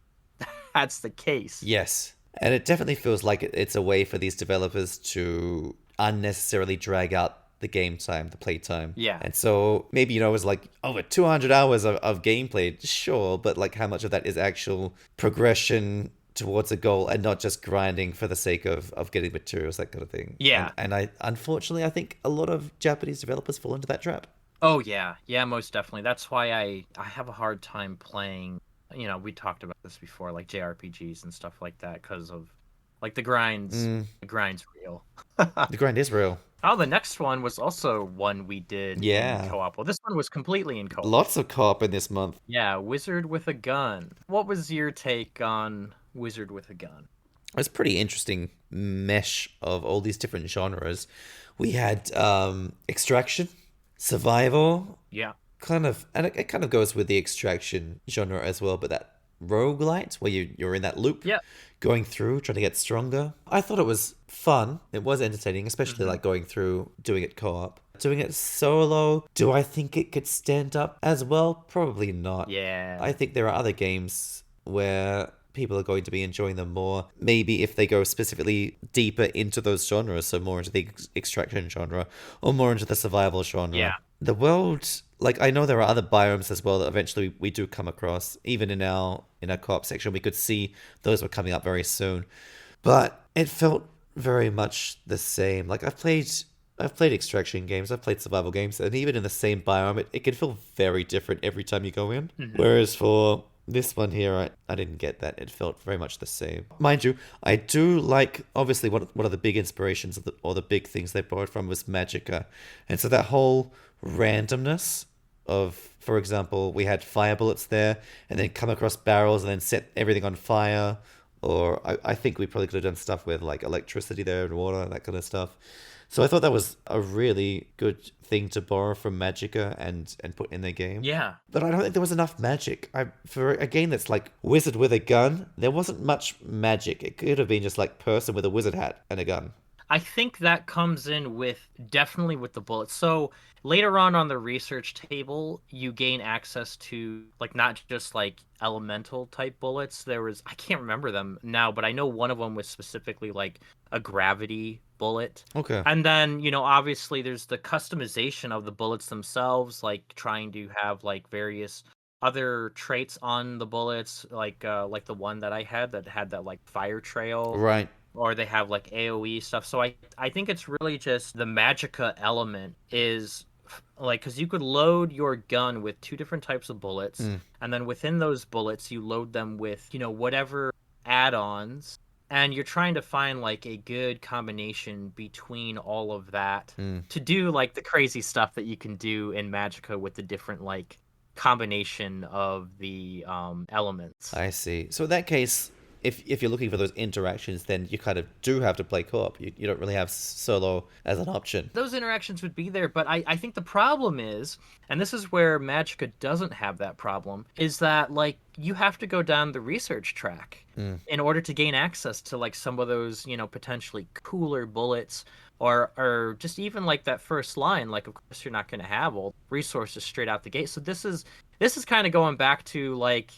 the case. Yes. And it definitely feels like it's a way for these developers to unnecessarily drag out the game time, the play time. Yeah. And so maybe, it was like over 200 hours of gameplay, sure, but like how much of that is actual progression towards a goal and not just grinding for the sake of getting materials, that kind of thing. Yeah. And unfortunately, I think a lot of Japanese developers fall into that trap. Oh yeah, most definitely. That's why I have a hard time playing. We talked about this before, like JRPGs and stuff like that, because of like the grinds. The grind's real. The grind is real. Oh, the next one was also one we did in co-op. Well, this one was completely in co-op. Lots of co-op in this month. Yeah, Wizard with a Gun. What was your take on Wizard with a Gun? It's a pretty interesting mesh of all these different genres. We had extraction, survival. Yeah. Kind of, and it kind of goes with the extraction genre as well, but that roguelite where you're in that loop, going through, trying to get stronger. I thought it was fun. It was entertaining, especially like going through, doing it co-op. Doing it solo, do I think it could stand up as well? Probably not. Yeah. I think there are other games where people are going to be enjoying them more. Maybe if they go specifically deeper into those genres, so more into the extraction genre or more into the survival genre. Yeah. The world, like, I know there are other biomes as well that eventually we do come across. Even in our co-op section, we could see those were coming up very soon. But it felt very much the same. Like, I've played extraction games, I've played survival games, and even in the same biome, it can feel very different every time you go in. Whereas for this one here, I didn't get that. It felt very much the same. Mind you, I do like, obviously, one of the big inspirations or the big things they borrowed from was Magicka. And so that whole randomness of, for example, we had fire bullets there, and then come across barrels and then set everything on fire. Or I think we probably could have done stuff with like electricity there and water and that kind of stuff. So I thought that was a really good thing to borrow from Magicka and put in their game. Yeah. But I don't think there was enough magic. For a game that's like Wizard with a Gun, there wasn't much magic. It could have been just like person with a wizard hat and a gun. I think that comes in with definitely with the bullets. So later on the research table, you gain access to like not just like elemental type bullets. There was I can't remember them now, but I know one of them was specifically like a gravity bullet. Okay. And then, obviously there's the customization of the bullets themselves, like trying to have like various other traits on the bullets, like the one that I had that had that like fire trail, Right. or they have like AoE stuff. So I think it's really just the magicka element is like, because you could load your gun with two different types of bullets, and then within those bullets you load them with whatever add-ons, and you're trying to find like a good combination between all of that to do like the crazy stuff that you can do in magicka with the different like combination of the elements. I see. So in that case, if you're looking for those interactions, then you kind of do have to play co-op. You don't really have solo as an option. Those interactions would be there, but I think the problem is, and this is where magicka doesn't have that problem, is that like you have to go down the research track in order to gain access to like some of those potentially cooler bullets, or just even like that first line. Like, of course you're not going to have all resources straight out the gate. So this is kind of going back to like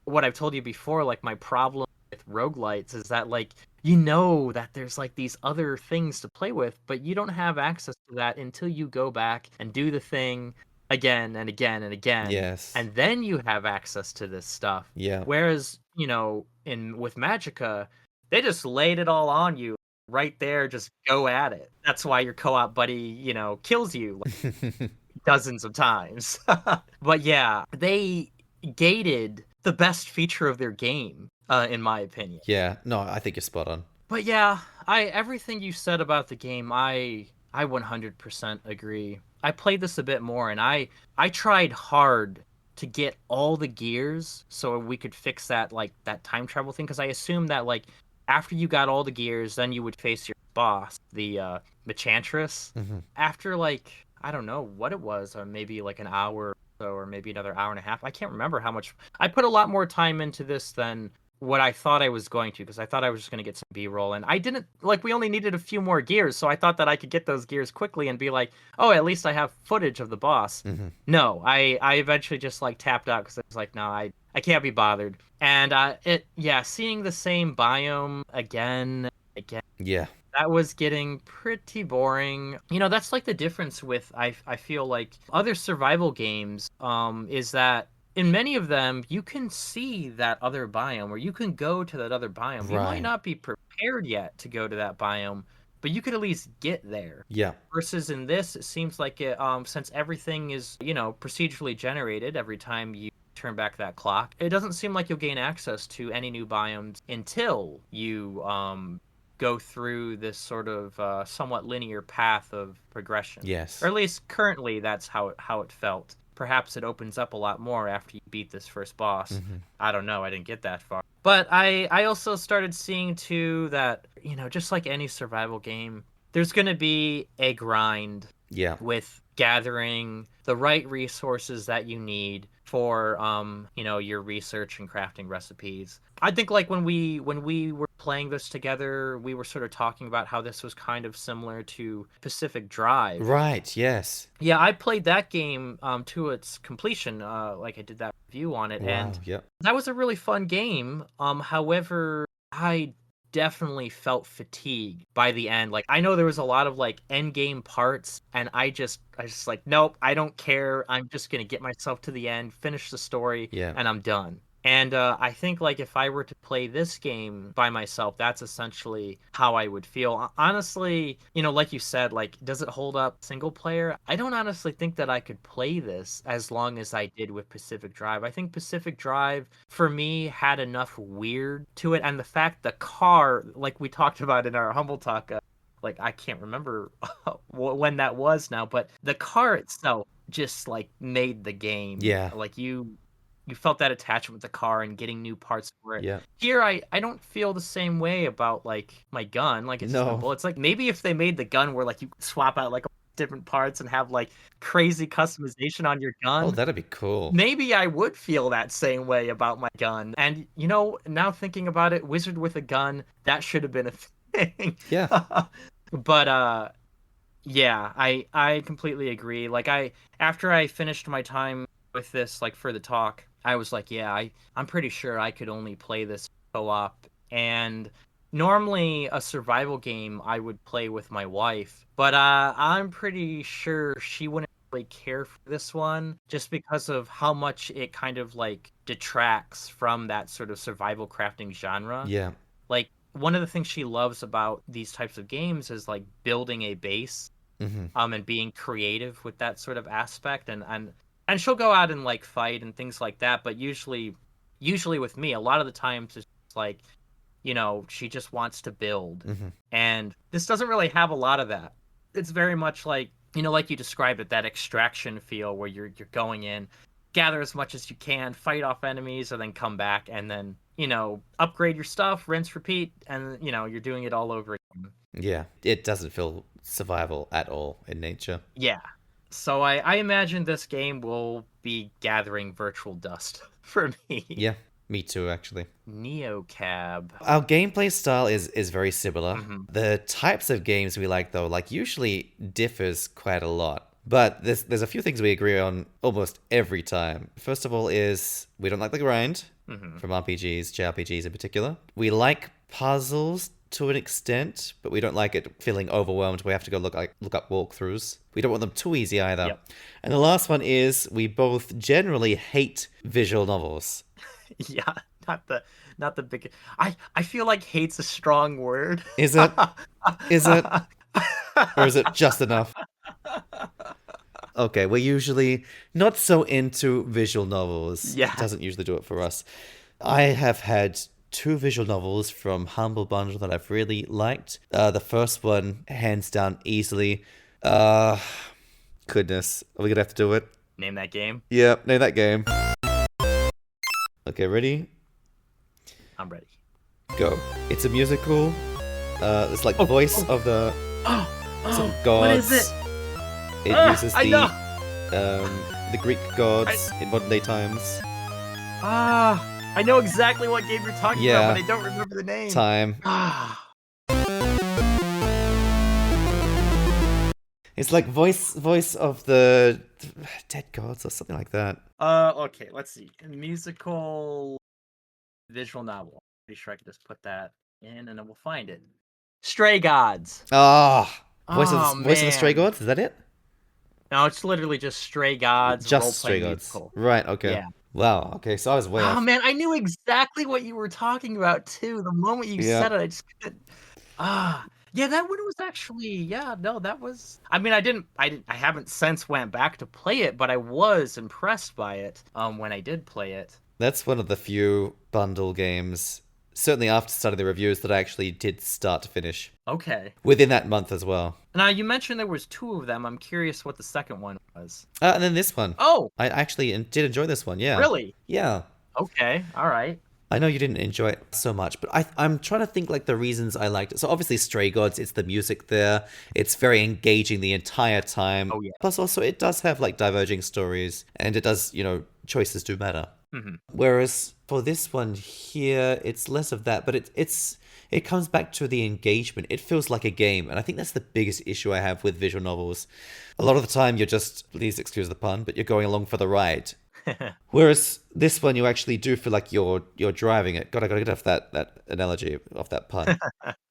what I've told you before, like my problem with roguelites is that like that there's like these other things to play with, but you don't have access to that until you go back and do the thing again and again and again. Yes. And then you have access to this stuff. Yeah. Whereas, with magicka, they just laid it all on you right there, just go at it. That's why your co-op buddy, kills you like dozens of times. But yeah, they gated the best feature of their game, in my opinion. Yeah, no, I think you're spot on. But yeah, everything you said about the game, I 100% agree. I played this a bit more, and I tried hard to get all the gears so we could fix that time travel thing, because I assumed that like after you got all the gears, then you would face your boss, the Machantress. After like I don't know what it was, maybe like an hour or so, or maybe another hour and a half. I can't remember how much. I put a lot more time into this than what I thought I was going to, because I thought I was just going to get some B-roll, and I didn't. Like, we only needed a few more gears, so I thought that I could get those gears quickly and be like, oh, at least I have footage of the boss. No, I eventually just like tapped out because I was like, no, I can't be bothered. And seeing the same biome again, Yeah. that was getting pretty boring. That's like the difference with I feel like other survival games, is that in many of them, you can see that other biome, or you can go to that other biome. You might not be prepared yet to go to that biome, but you could at least get there. Yeah. Versus in this, it seems like since everything is, procedurally generated every time you turn back that clock, it doesn't seem like you'll gain access to any new biomes until you go through this sort of somewhat linear path of progression. Yes. Or at least currently that's how it felt. Perhaps it opens up a lot more after you beat this first boss. I don't know. I didn't get that far. But I also started seeing, too, that, just like any survival game, there's going to be a grind with gathering the right resources that you need for, your research and crafting recipes. I think, like, when we were playing this together, we were sort of talking about how this was kind of similar to Pacific Drive. Right, yes. Yeah, I played that game to its completion, like I did that review on it, and that was a really fun game. However, I definitely felt fatigued by the end. Like, I know there was a lot of like end game parts, and I just like, nope, I don't care. I'm just gonna get myself to the end, finish the story, and I'm done. And I think like if I were to play this game by myself, that's essentially how I would feel. Honestly, like you said, like, does it hold up single player? I don't honestly think that I could play this as long as I did with Pacific Drive. I think Pacific Drive, for me, had enough weird to it. And the fact the car, like we talked about in our Humble Talk, like I can't remember when that was now, but the car itself just like made the game. Yeah. Like you felt that attachment with the car and getting new parts for it. Yeah. Here, I don't feel the same way about like my gun. Like, it's simple. It's like maybe if they made the gun where like you swap out like different parts and have like crazy customization on your gun. Oh, that'd be cool. Maybe I would feel that same way about my gun. And now thinking about it, Wizard with a gun, that should have been a thing. Yeah. But yeah, I completely agree. Like after I finished my time with this, like for the talk, I was like, yeah, I'm pretty sure I could only play this co-op. And normally a survival game I would play with my wife, but I'm pretty sure she wouldn't really care for this one just because of how much it kind of like detracts from that sort of survival crafting genre. Yeah. Like one of the things she loves about these types of games is like building a base Hmm. and being creative with that sort of aspect, and she'll go out and like fight and things like that, but usually with me a lot of the times it's like, she just wants to build. Hmm. And this doesn't really have a lot of that. It's very much like, like you described it, that extraction feel where you're going in, gather as much as you can, fight off enemies, and then come back and then, upgrade your stuff, rinse, repeat, and you're doing it all over again. Yeah. It doesn't feel survival at all in nature. Yeah. So I imagine this game will be gathering virtual dust for me. Yeah. Me too, actually. Neocab. Our gameplay style is very similar. Mhm. The types of games we like, though, like usually differs quite a lot. But there's a few things we agree on almost every time. First of all is we don't like the grind Mhm. from RPGs, JRPGs in particular. We like puzzles to an extent, but we don't like it feeling overwhelmed. We have to go look up walkthroughs. We don't want them too easy either. Yep. And the last one is we both generally hate visual novels. Yeah, not the big. I feel like hate's a strong word. Is it? Is it? Or is it just enough? Okay, we're usually not so into visual novels. Yeah. It doesn't usually do it for us. I have had two visual novels from Humble Bundle that I've really liked. The first one, hands down, easily. Goodness. Are we gonna have to do it? Name that game. Yeah, name that game. Okay, ready? I'm ready. Go. It's a musical. It's like voice of the some gods. What is it? It uses I know. the Greek gods in modern day times. I know exactly what game you're talking Yeah. about, but I don't remember the name. Time. Ah. It's like voice of the dead gods or something like that. Okay, let's see. Musical visual novel. Pretty sure I can just put that in and then we'll find it. Stray Gods. Voice of the Stray man. Gods. Is that it? No, it's literally just Stray Gods. Just Stray role-playing Gods. musical. Right. Okay. Yeah. Wow. Okay. So I was way Oh off. man, I knew exactly what you were talking about too. The moment you Yeah. said it, I just couldn't. Yeah, that one was actually, no, that was. I mean, I haven't since went back to play it, but I was impressed by it. When I did play it. That's one of the few bundle games, certainly after starting the reviews, that I actually did start to finish Okay. within that month as well. Now you mentioned there was two of them. I'm curious what the second one was. And then this one. Oh, I actually did enjoy this one. Yeah. really? Yeah. Okay. All right. I know you didn't enjoy it so much, but I'm trying to think like the reasons I liked it. So obviously Stray Gods, it's the music there. It's very engaging the entire time. Oh, yeah. Plus also it does have like diverging stories and it does, choices do matter. Mhm. Whereas for this one here, it's less of that, but it comes back to the engagement. It feels like a game, and I think that's the biggest issue I have with visual novels. A lot of the time you're just, please excuse the pun, but you're going along for the ride. Whereas this one, you actually do feel like you're driving it. God, I gotta get off that analogy, off that pun.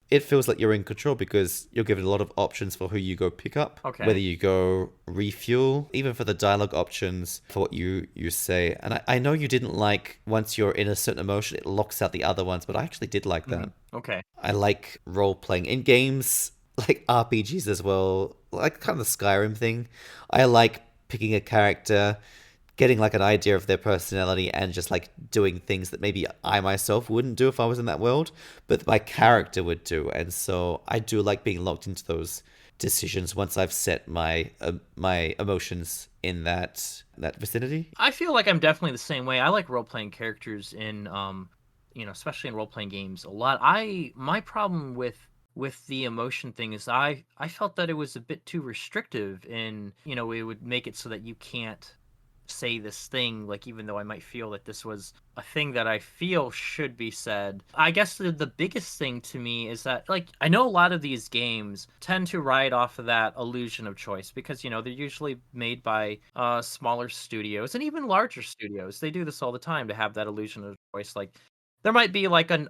It feels like you're in control because you're given a lot of options for who you go pick up. Okay. Whether you go refuel, even for the dialogue options for what you say. And I know you didn't like once you're in a certain emotion, it locks out the other ones, but I actually did like that. Okay. I like role playing in games, like RPGs as well, like kind of the Skyrim thing. I like picking a character, getting like an idea of their personality and just like doing things that maybe I myself wouldn't do if I was in that world, but my character would do. And so I do like being locked into those decisions once I've set my emotions in that vicinity. I feel like I'm definitely the same way. I like role-playing characters in, especially in role-playing games a lot. My problem with the emotion thing is I felt that it was a bit too restrictive in, it would make it so that you can't say this thing, like even though I might feel that this was a thing that I feel should be said. I guess the biggest thing to me is that, like, I know a lot of these games tend to ride off of that illusion of choice because, you know, they're usually made by smaller studios and even larger studios. They do this all the time to have that illusion of choice. Like, there might be like a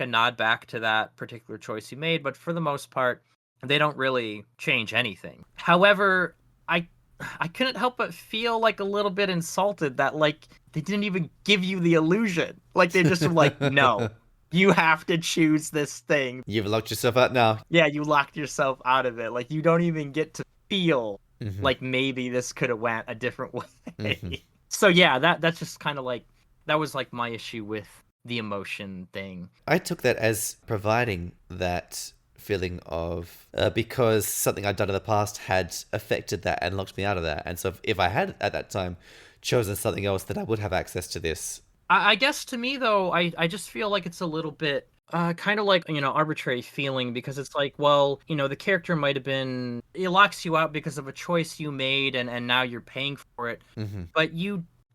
nod back to that particular choice you made, but for the most part, they don't really change anything. However, I I couldn't help but feel like a little bit insulted that like they didn't even give you the illusion. Like they just were like, no, you have to choose this thing. You've locked yourself out now. Yeah, you locked yourself out of it. Like you don't even get to feel like maybe this could have went a different way. So yeah, that's just kind of like that was like my issue with the emotion thing. I took that as providing that feeling of because something I'd done in the past had affected that and locked me out of that. And so if I had at that time chosen something else, then I would have access to this. I guess to me though, I just feel like it's a little bit kind of like, you know, arbitrary feeling because it's like, well, you know, the character might have been, it locks you out because of a choice you made and now you're paying for it. But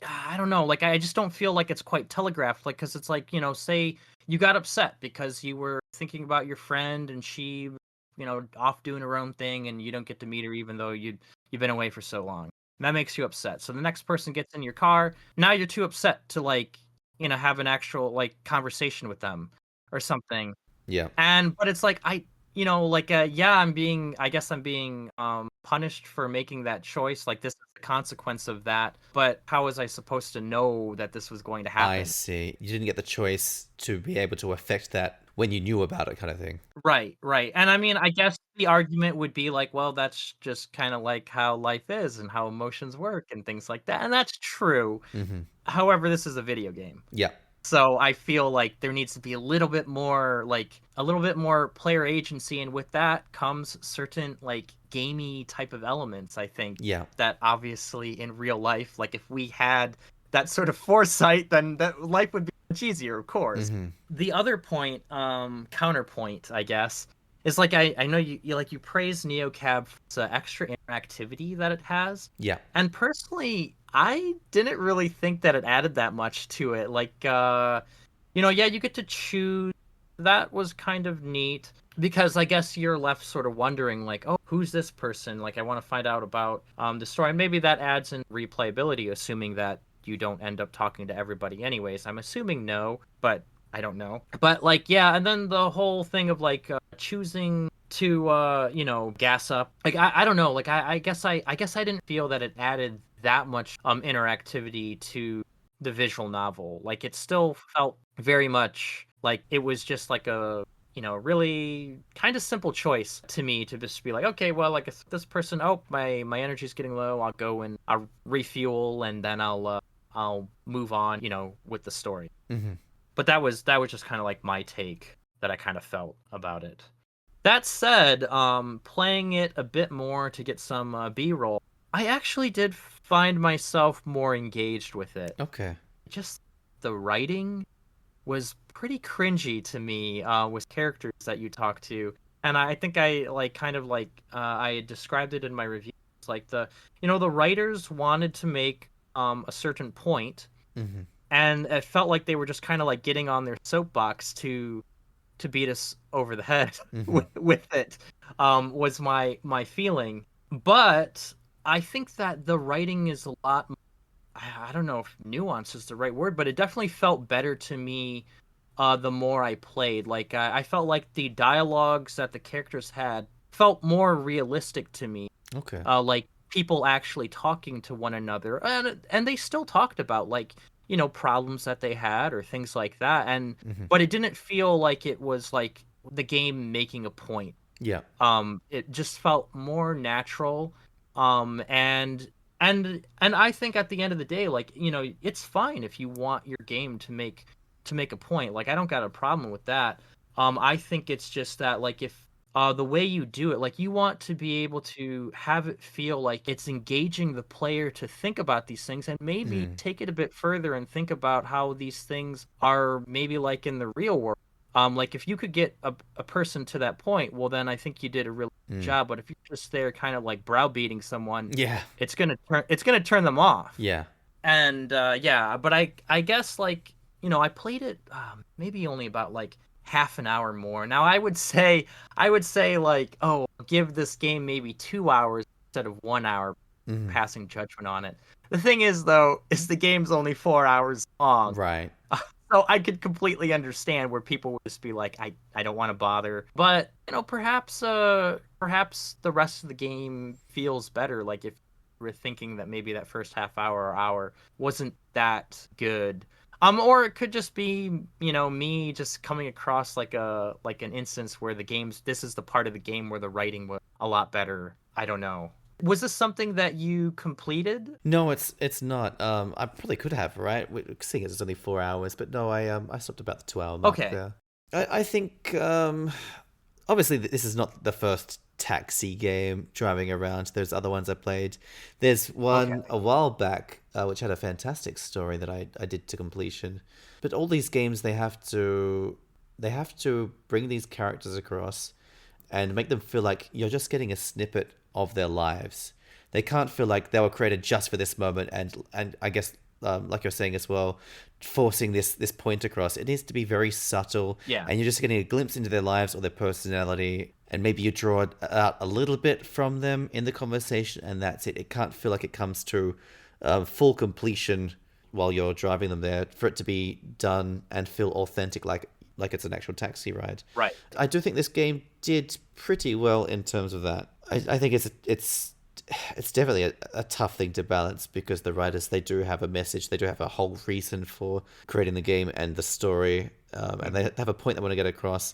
I don't know, like I just don't feel like it's quite telegraphed, like, because it's like, you know, say you got upset because you were thinking about your friend and she, you know, off doing her own thing and you don't get to meet her even though you've been away for so long. And that makes you upset. So the next person gets in your car, now you're too upset to like, you know, have an actual like conversation with them or something. Yeah. But it's like you know, like yeah, I guess I'm being punished for making that choice. Like this is the consequence of that. But how was I supposed to know that this was going to happen? I see. You didn't get the choice to be able to affect that when you knew about it, kind of thing. Right. And I mean, I guess the argument would be like, well, that's just kind of like how life is and how emotions work and things like that. And that's true. However, this is a video game. Yeah. So I feel like there needs to be a little bit more player agency, and with that comes certain like gamey type of elements, I think. Yeah. That obviously in real life, like if we had that sort of foresight, then that life would be much easier, of course. The other point, counterpoint, I guess, is like I know you praise NeoCab for the extra interactivity that it has. Yeah. And personally, I didn't really think that it added that much to it. Like, you know, yeah, you get to choose. That was kind of neat because I guess you're left sort of wondering, like, oh, who's this person? Like, I want to find out about the story. And maybe that adds in replayability, assuming that you don't end up talking to everybody anyways. I'm assuming no, but I don't know. But like, yeah, and then the whole thing of like choosing to you know, gas up. Like I don't know. Like I guess I didn't feel that it added that much interactivity to the visual novel. Like it still felt very much like it was just like a, you know, really kind of simple choice to me to just be like, okay, well, like if this person, oh, my energy's getting low, I'll go and I'll refuel and then I'll move on, you know, with the story. But that was just kind of like my take that I kind of felt about it. That said, playing it a bit more to get some B-roll, I actually did find myself more engaged with it. Okay. Just the writing was pretty cringy to me with characters that you talk to. And I think I like kind of like I described it in my review. It's like the writers wanted to make a certain point, and it felt like they were just kind of like getting on their soapbox to beat us over the head with it. Was my feeling. But I think that the writing is a lot, I don't know if nuance is the right word, but it definitely felt better to me the more I played. Like I felt like the dialogues that the characters had felt more realistic to me. Okay. Like people actually talking to one another, and they still talked about like, you know, problems that they had or things like that. And but it didn't feel like it was like the game making a point. Yeah. It just felt more natural. And I think at the end of the day, like, you know, it's fine if you want your game to make a point. Like, I don't got a problem with that. I think it's just that, like, if the way you do it, like, you want to be able to have it feel like it's engaging the player to think about these things and maybe take it a bit further and think about how these things are maybe like in the real world. Like if you could get a person to that point, well, then I think you did a really good job. But if you're just there kind of like browbeating someone, Yeah. it's gonna turn them off. Yeah. And yeah, but I guess like, I played it maybe only about like half an hour more. Now I would say like, oh, give this game maybe 2 hours instead of 1 hour Mhm. passing judgment on it. The thing is though, is the game's only 4 hours long. Right. So I could completely understand where people would just be like, I don't want to bother. But, perhaps the rest of the game feels better. Like if we're thinking that maybe that first half hour or hour wasn't that good. Or it could just be, me just coming across like an instance where this is the part of the game where the writing was a lot better. I don't know. Was this something that you completed? No, it's not. I probably could have, right? Seeing as it's only 4 hours, but no, I stopped about the 2 hour mark Okay. there. I think obviously this is not the first taxi game driving around. There's other ones I played. There's one a while back which had a fantastic story that I did to completion. But all these games they have to bring these characters across and make them feel like you're just getting a snippet of their lives. They can't feel like they were created just for this moment, and I guess like you're saying as well, forcing this point across. It needs to be very subtle, Yeah. and you're just getting a glimpse into their lives or their personality, and maybe you draw it out a little bit from them in the conversation, and that's it. It can't feel like it comes to full completion while you're driving them there for it to be done and feel authentic, like it's an actual taxi ride. Right. I do think this game did pretty well in terms of that. I think it's definitely a tough thing to balance because the writers, they do have a message, they do have a whole reason for creating the game and the story, and they have a point they want to get across,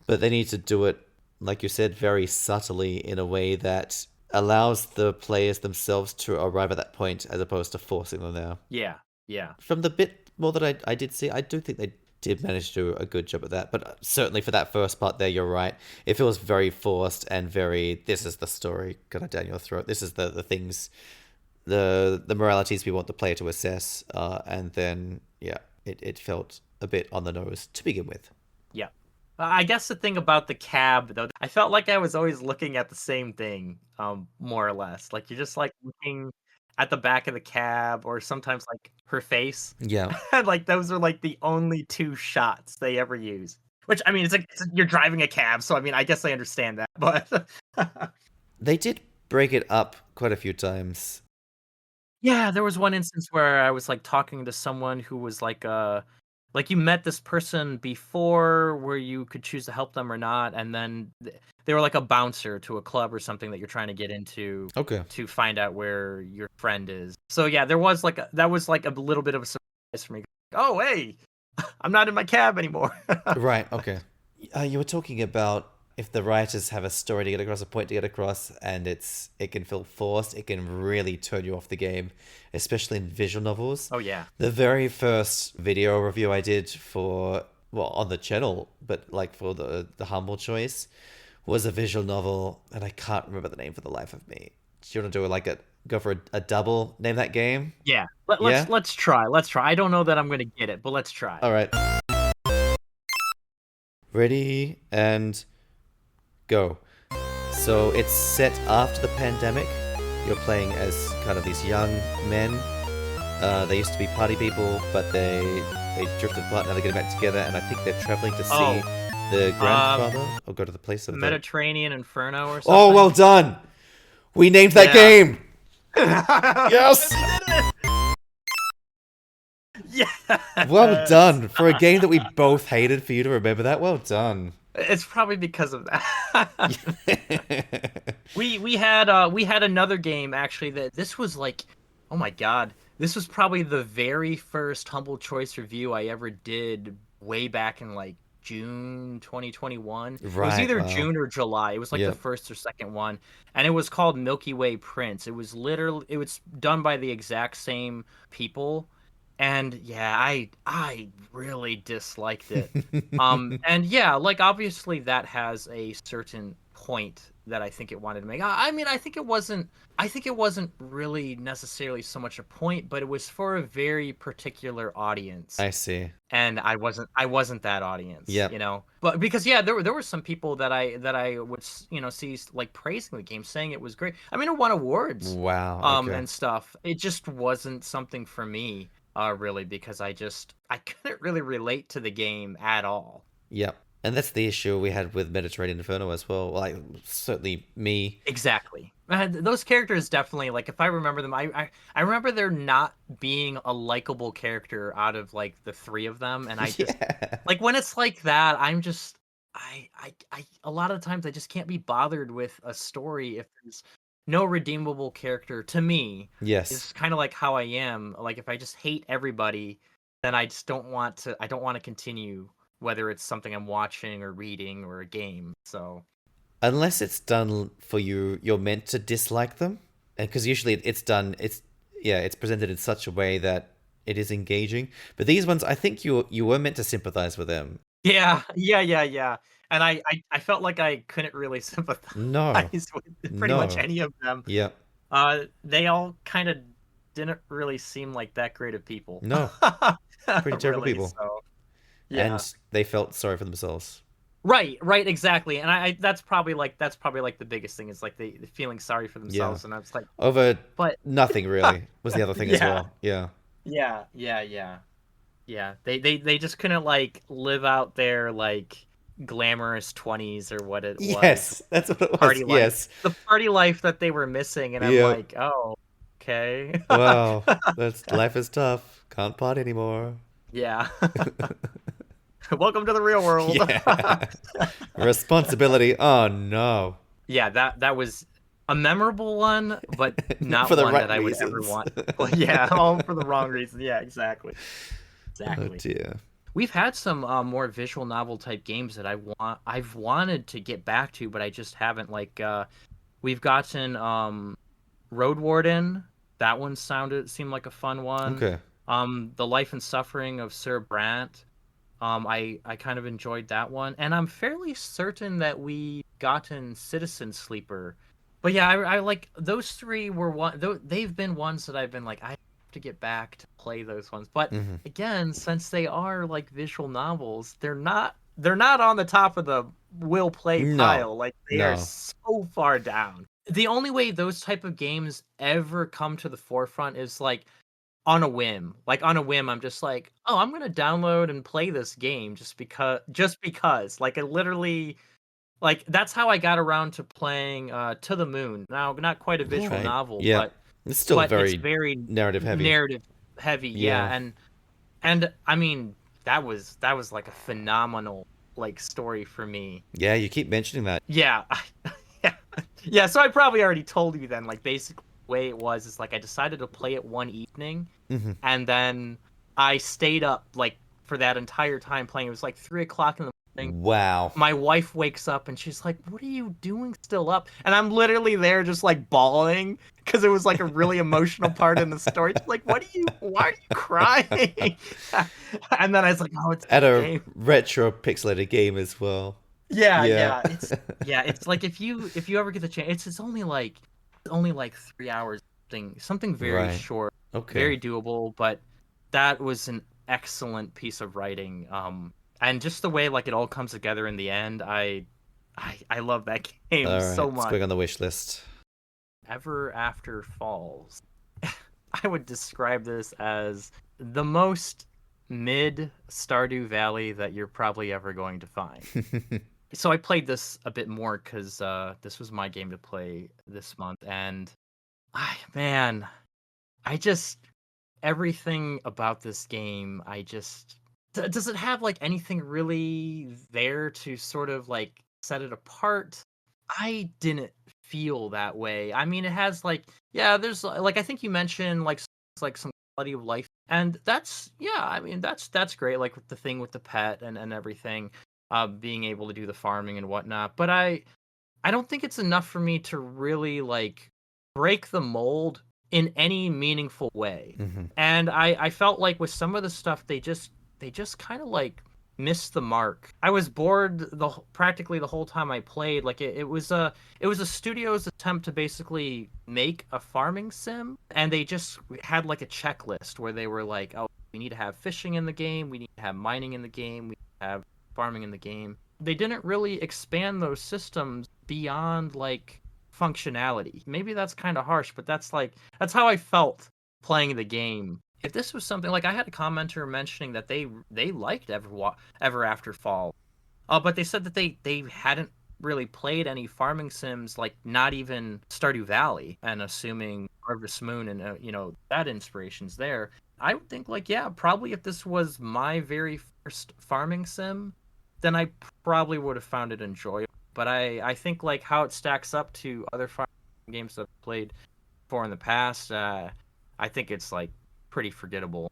but they need to do it, like you said, very subtly in a way that allows the players themselves to arrive at that point as opposed to forcing them there. Yeah. Yeah. From the bit more that I did see, I do think they did manage to do a good job at that. But certainly for that first part there, you're right. It feels very forced and very, this is the story kind of down your throat. This is the things, the moralities we want the player to assess. And then, yeah, it felt a bit on the nose to begin with. Yeah. I guess the thing about the cab, though, I felt like I was always looking at the same thing, more or less. Like you're just like looking at the back of the cab, or sometimes like her face. Yeah. And like those are like the only two shots they ever use. Which I mean, you're driving a cab, so I mean, I guess I understand that, but They did break it up quite a few times. yeah, there was one instance where I was like talking to someone who was like you met this person before where you could choose to help them or not, and then they were like a bouncer to a club or something that you're trying to get into Okay. to find out where your friend is. So yeah, there was like that was like a little bit of a surprise for me. Oh, hey, I'm not in my cab anymore. Right, okay. You were talking about if the writers have a story to get across, a point to get across, and it can feel forced, it can really turn you off the game, especially in visual novels. Oh yeah. The very first video review I did for, well, on the channel, but like for the humble choice, was a visual novel, and I can't remember the name for the life of me. Do you want to do go for a double, name that game? Yeah. Yeah? Let's try. Let's try. I don't know that I'm gonna get it, but let's try. All right. Ready and go. So it's set after the pandemic. You're playing as kind of these young men. They used to be party people, but they drifted apart. Now they're getting back together, and I think they're traveling to see the grandfather or go to the place of the Mediterranean Inferno or something. Oh, well done. We named that game. Yes. Yeah. Well done for a game that we both hated. For you to remember that, well done. It's probably because of that. we had another game actually that this was like, oh my god, this was probably the very first Humble Choice review I ever did way back in like June 2021. It was Right, either wow. June or July. It was like Yeah. the first or second one, and it was called Milky Way Prince. It was done by the exact same people. And yeah, I really disliked it. And yeah, like obviously that has a certain point that I think it wanted to make. I mean, I think it wasn't really necessarily so much a point, but it was for a very particular audience. I see. And I wasn't that audience, Yep. you know. But because there were some people that I would see like praising the game, saying it was great. I mean, it won awards, Wow. Okay. and stuff. It just wasn't something for me, really, because I couldn't really relate to the game at all. Yep. And that's the issue we had with Mediterranean Inferno as well. Like, certainly me. Exactly. Those characters definitely, like, if I remember them, I remember there not being a likable character out of like the three of them, and I just like when it's like that, I'm just I a lot of times I just can't be bothered with a story if there's no redeemable character to me. Yes. It's kind of like how I am. Like if I just hate everybody, then I just don't want to continue, whether it's something I'm watching or reading or a game. So unless it's done for you, you're meant to dislike them, and because usually it's presented in such a way that it is engaging. But these ones, I think you were meant to sympathize with them. Yeah. And I felt like I couldn't really sympathize with pretty much any of them. Yeah. They all kind of didn't really seem like that great of people. No. Pretty terrible really, people. So, yeah. And they felt sorry for themselves. Right, exactly. And I that's probably like the biggest thing is like the feeling sorry for themselves. And I was like, over nothing really was the other thing as well. Yeah. They just couldn't like live out their like glamorous 20s or what it was. Yes, that's what it was. Party life. Yes, the party life that they were missing, and I'm like, oh, okay. Wow, life is tough. Can't party anymore. Yeah. Welcome to the real world. Yeah. Responsibility. Oh no. Yeah, that was a memorable one, but not for the one right that I would reasons. ever want. Well, yeah, all for the wrong reasons. Yeah, exactly. Oh dear. We've had some more visual novel type games that I've wanted to get back to, but I just haven't. Like we've gotten Road Warden. That one seemed like a fun one. Okay. The Life and Suffering of Sir Brant. I kind of enjoyed that one, and I'm fairly certain that we gotten Citizen Sleeper. But yeah, I like those three were they've been ones that I've been like I have to get back to play those ones. But again, since they are like visual novels, they're not on the top of the will play pile. Like they are so far down. The only way those type of games ever come to the forefront is like on a whim. Like on a whim, I'm just like, oh, I'm gonna download and play this game just because. Like I literally, like that's how I got around to playing To the Moon. Now, not quite a visual novel, but it's still very narrative heavy. Yeah, and I mean that was like a phenomenal like story for me. Yeah, you keep mentioning that. Yeah, yeah. So I probably already told you then. Like basically. Way it was is like I decided to play it one evening, and then I stayed up like for that entire time playing. It was like 3:00 in the morning. Wow. My wife wakes up and she's like, "What are you doing still up?" And I'm literally there just like bawling because it was like a really emotional part in the story. She's like, why are you crying? And then I was like, oh, it's at a retro pixelated game as well. Yeah. It's like if you ever get the chance, it's only like 3 hours, something very short, very doable. But that was an excellent piece of writing, and just the way like it all comes together in the end. I love that game so much. It's going on the wish list. Everafter Falls. I would describe this as the most mid Stardew Valley that you're probably ever going to find. So I played this a bit more because this was my game to play this month, and everything about this game, does it have like anything really there to sort of like set it apart? I didn't feel that way. I mean, it has like, there's like, I think you mentioned like some quality of life, and that's great. Like with the thing with the pet and everything. Being able to do the farming and whatnot, but I don't think it's enough for me to really like break the mold in any meaningful way. And I felt like with some of the stuff they just kind of like missed the mark. I was bored practically the whole time I played. Like it was a studio's attempt to basically make a farming sim, and they just had like a checklist where they were like, oh, we need to have fishing in the game, we need to have mining in the game, we need to have farming in the game. They didn't really expand those systems beyond like functionality. Maybe that's kind of harsh, but that's how I felt playing the game. If this was something like, I had a commenter mentioning that they liked Everafter Falls, but they said that they hadn't really played any farming sims, like not even Stardew Valley, and assuming Harvest Moon and that inspiration's there. I would think like, yeah, probably if this was my very first farming sim, then I probably would have found it enjoyable. But I think like how it stacks up to other farming games that I've played for in the past, I think it's like pretty forgettable.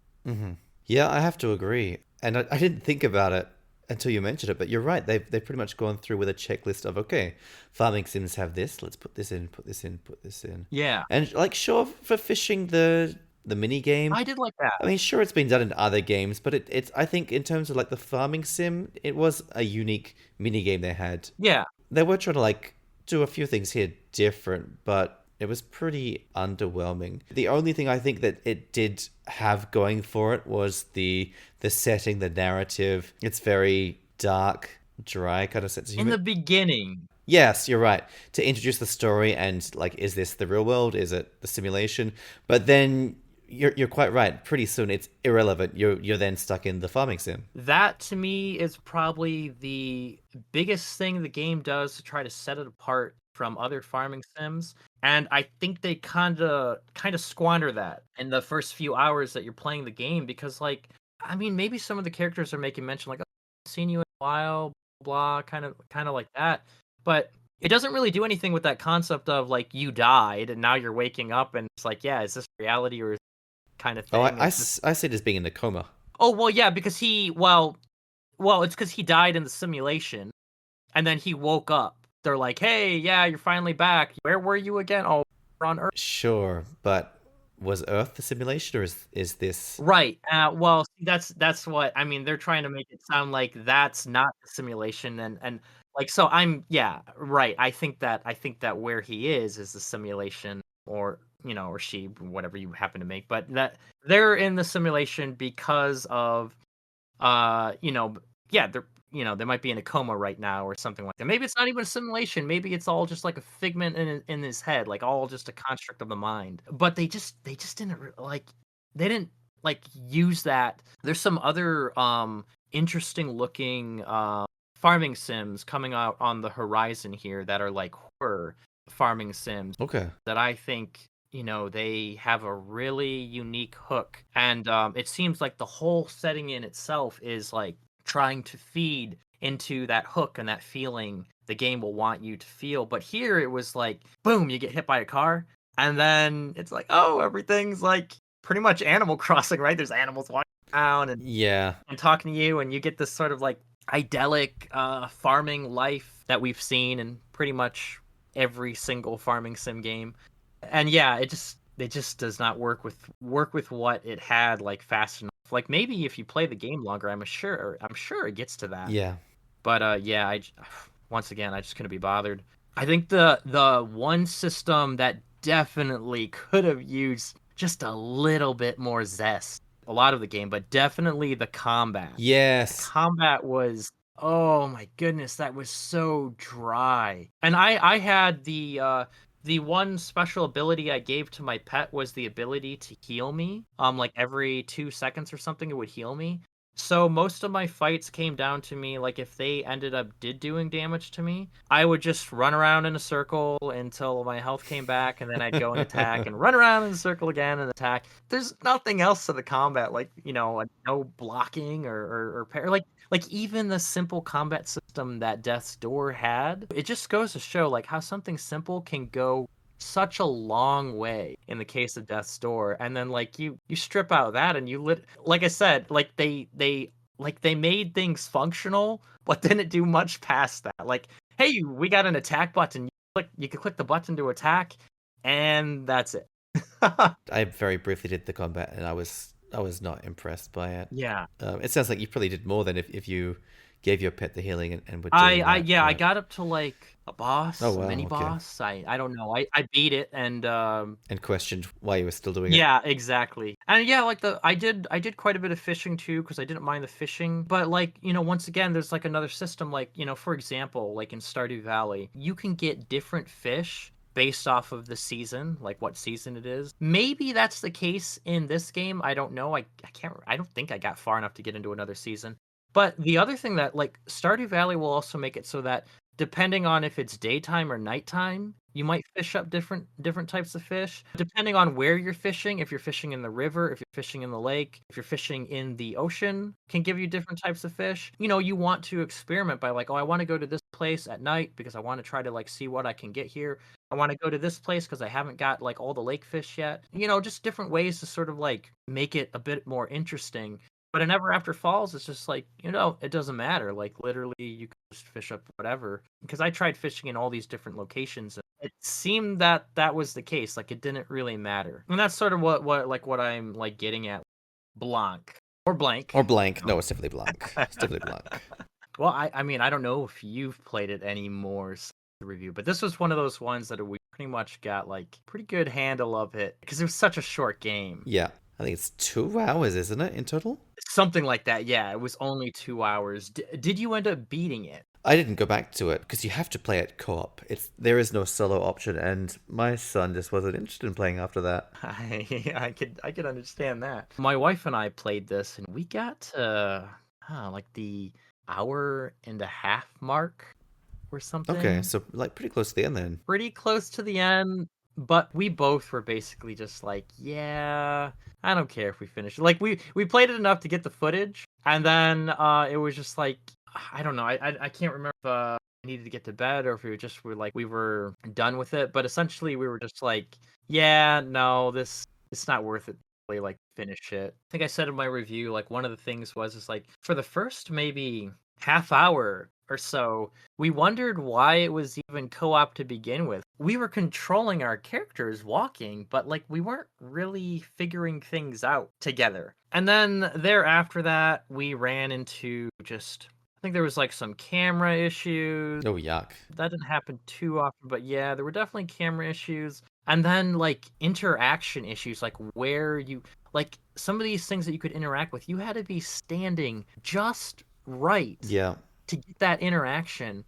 Yeah, I have to agree. And I didn't think about it until you mentioned it, but you're right. They've pretty much gone through with a checklist of, okay, farming sims have this. Let's put this in, put this in, put this in. Yeah, And like, sure, for fishing, the mini game, I did like that. I mean, sure, it's been done in other games, but it's I think in terms of like the farming sim, it was a unique mini game they had. Yeah, They were trying to like do a few things here different, but it was pretty underwhelming. The only thing I think that it did have going for it was the setting, the narrative. It's very dark, dry kind of sense of in humor. the beginning. Yes, you're right. To introduce the story and like, is this the real world? Is it the simulation? But then you're quite right. Pretty soon it's irrelevant. You're then stuck in the farming sim. That to me is probably the biggest thing the game does to try to set it apart from other farming sims. And I think they kind of squander that in the first few hours that you're playing the game, because like, I mean, maybe some of the characters are making mention like, oh, I've seen you in a while, blah, kind of like that. But it doesn't really do anything with that concept of like, you died and now you're waking up and it's like, yeah, is this reality or kind of Oh, thing? It's just, I see it as being in a coma. oh well, yeah, because it's because he died in the simulation, and then he woke up. They're like, "Hey, yeah, you're finally back. Where were you again? Oh, we're on Earth." Sure, but was Earth the simulation, or is this? Right. Well, see, that's what I mean. They're trying to make it sound like that's not the simulation, and like so. Yeah, right. I think that where he is the simulation, or or she, whatever you happen to make, but that they're in the simulation because of uh, you know, yeah, they're they might be in a coma right now or something like that. Maybe it's not even a simulation. Maybe it's all just like a figment in his head, like all just a construct of the mind. But they just didn't like they didn't like use that. There's some other interesting looking farming sims coming out on the horizon here that are like horror farming sims Okay. that I think they have a really unique hook, and it seems like the whole setting in itself is like trying to feed into that hook and that feeling the game will want you to feel. But here it was like, boom, you get hit by a car, and then it's like, oh, everything's like pretty much Animal Crossing, right? There's animals walking around Yeah. and talking to you, and you get this sort of like idyllic farming life that we've seen in pretty much every single farming sim game. And yeah, it just does not work with what it had like fast enough. Like maybe if you play the game longer, I'm sure it gets to that. Yeah. But yeah, once again, I just couldn't be bothered. I think the one system that definitely could have used just a little bit more zest, a lot of the game, but definitely the combat. Yes. Combat was, oh my goodness, that was so dry. And I had the one special ability I gave to my pet was the ability to heal me. Like every 2 seconds or something, it would heal me. So most of my fights came down to me, like if they did doing damage to me, I would just run around in a circle until my health came back, and then I'd go and attack and run around in a circle again and attack. There's nothing else to the combat, like, no blocking or parry. Like even the simple combat system that Death's Door had, it just goes to show like how something simple can go such a long way in the case of Death's Door. And then like you strip out that and like I said, like they made things functional but didn't do much past that. Like, hey, we got an attack button, you can click the button to attack, and that's it. I very briefly did the combat, and I was I was not impressed by it. Yeah. It sounds like you probably did more than if you gave your pet the healing and were I doing I that. yeah, I But got up to like a oh boss, a wow, mini okay. boss. I don't know. I beat it and And questioned why you were still doing it. yeah, exactly. And yeah, like I did quite a bit of fishing too because I didn't mind the fishing. But like, once again, there's like another system like, for example, like in Stardew Valley, you can get different fish based off of the season, like what season it is. Maybe that's the case in this game. I don't know. I don't think I got far enough to get into another season. But the other thing that like Stardew Valley will also make it so that depending on if it's daytime or nighttime, you might fish up different types of fish. Depending on where you're fishing, if you're fishing in the river, if you're fishing in the lake, if you're fishing in the ocean, can give you different types of fish. You want to experiment by like, oh, I want to go to this place at night because I want to try to like see what I can get here. I want to go to this place because I haven't got like all the lake fish yet. Just different ways to sort of like make it a bit more interesting. But in Everafter Falls, it's just like, it doesn't matter. Like literally you can just fish up whatever. Because I tried fishing in all these different locations and it seemed that that was the case. Like it didn't really matter. And that's sort of what I'm like getting at. Blanc. Or Blanc. Or Blanc. No, it's definitely Blanc. It's definitely Blanc. Well, I mean, I don't know if you've played it anymore since the review, but this was one of those ones that we pretty much got like pretty good handle of it because it was such a short game. Yeah. I think it's 2 hours, isn't it, in total? Something like that, yeah. It was only 2 hours. Did you end up beating it? I didn't go back to it because you have to play it co-op. There is no solo option, and my son just wasn't interested in playing after that. I could understand that. My wife and I played this, and we got to like the hour and a half mark or something. Okay, so like pretty close to the end then. Pretty close to the end, but we both were basically just like, yeah, I don't care if we finish it. Like we played it enough to get the footage, and then it was just like, I don't know, I can't remember if I needed to get to bed or if we were done with it. But essentially we were just like, yeah, no, it's not worth it to really like finish it. I think I said in my review, like one of the things was like for the first maybe half hour or so, we wondered why it was even co-op to begin with. We were controlling our characters walking, but like we weren't really figuring things out together. And then thereafter that, we ran into I think there was like some camera issues. Oh, yuck. That didn't happen too often, but yeah, there were definitely camera issues. And then like interaction issues, like like some of these things that you could interact with, you had to be standing just right. Yeah. To get that interaction.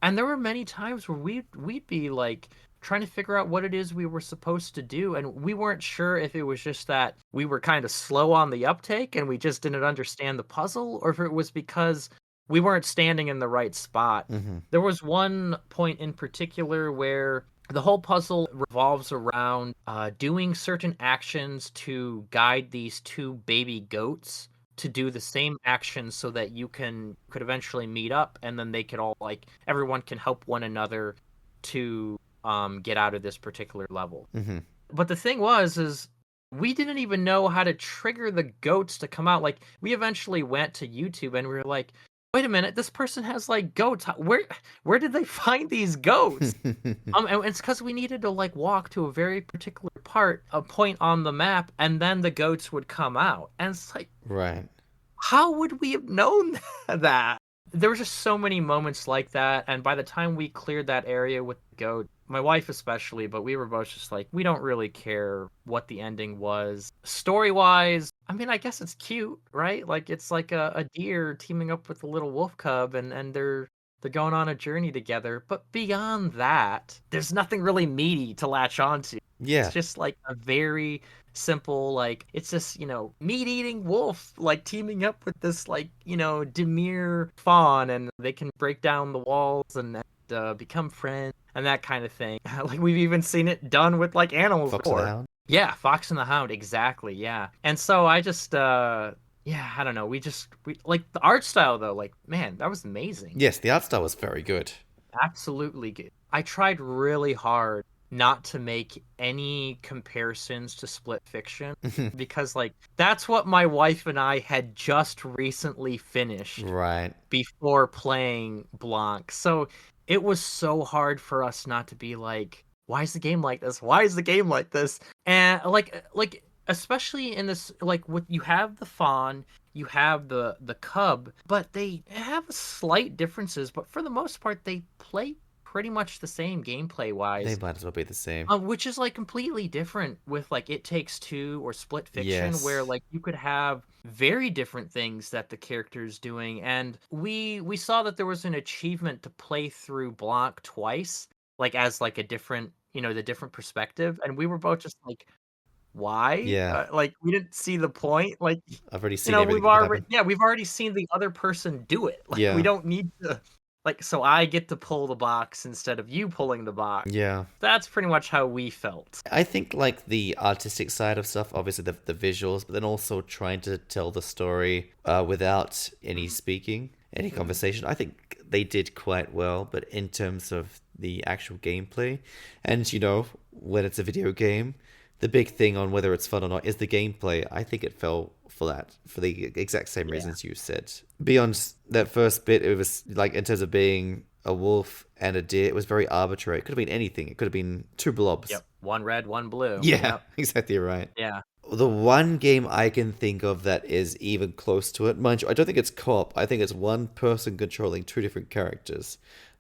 And there were many times where we'd be like trying to figure out what it is we were supposed to do, and we weren't sure if it was just that we were kind of slow on the uptake and we just didn't understand the puzzle, or if it was because we weren't standing in the right spot. Mm-hmm. There was one point in particular where the whole puzzle revolves around doing certain actions to guide these 2 baby goats to do the same actions so that you could eventually meet up, and then they could all like everyone can help one another to get out of this particular level. Mm-hmm. But the thing is we didn't even know how to trigger the goats to come out. Like we eventually went to YouTube and we were like, wait a minute, this person has like goats. Where did they find these goats? And it's because we needed to like walk to a very particular a point on the map, and then the goats would come out. And it's like, right. How would we have known that? There were just so many moments like that, and by the time we cleared that area with the goat, my wife especially, but we were both just like, we don't really care what the ending was. Story-wise, I mean, I guess it's cute, right? Like, it's like a deer teaming up with a little wolf cub, and they're going on a journey together. But beyond that, there's nothing really meaty to latch onto. Yeah. It's just like a very simple, like, it's just, meat-eating wolf, like, teaming up with this, like, demure fawn, and they can break down the walls and become friends and that kind of thing. Like, we've even seen it done with, like, animals Fox before. and the Hound? Yeah, Fox and the Hound, exactly, yeah. And so I just, I don't know, we like, the art style, though, like, man, that was amazing. Yes, the art style was very good. Absolutely good. I tried really hard not to make any comparisons to Split Fiction because like that's what my wife and I had just recently finished right before playing Blanc. So it was so hard for us not to be like, why is the game like this? Why is the game like this? And like especially in this, like, with you have the fawn, you have the cub, but they have slight differences, but for the most part they play pretty much the same gameplay They wise. might as well be the same. Which is like completely different with like It Takes Two or Split Fiction, where Yes. like you could have very different things that the character's doing. And we saw that there was an achievement to play through Blanc twice, like as like a different, the different perspective. And we were both just like, why? Yeah. Like we didn't see the point. Like, I've already seen everything that could happen. we've already seen the other person do it. Like we Yeah. don't need to, like, so I get to pull the box instead of you pulling the box. Yeah. That's pretty much how we felt. I think like the artistic side of stuff, obviously the visuals, but then also trying to tell the story without any speaking, any conversation. I think they did quite well, but in terms of the actual gameplay, and when it's a video game, the big thing on whether it's fun or not is the gameplay. I think it fell flat for the exact same reasons you said. Beyond that first bit, it was like in terms of being a wolf and a deer, it was very arbitrary. It could have been anything. It could have been two blobs. Yep. One red, one blue. Yeah, Yep. exactly right. Yeah. The one game I can think of that is even close to it, mind you, I don't think it's co-op. I think it's one person controlling two different characters.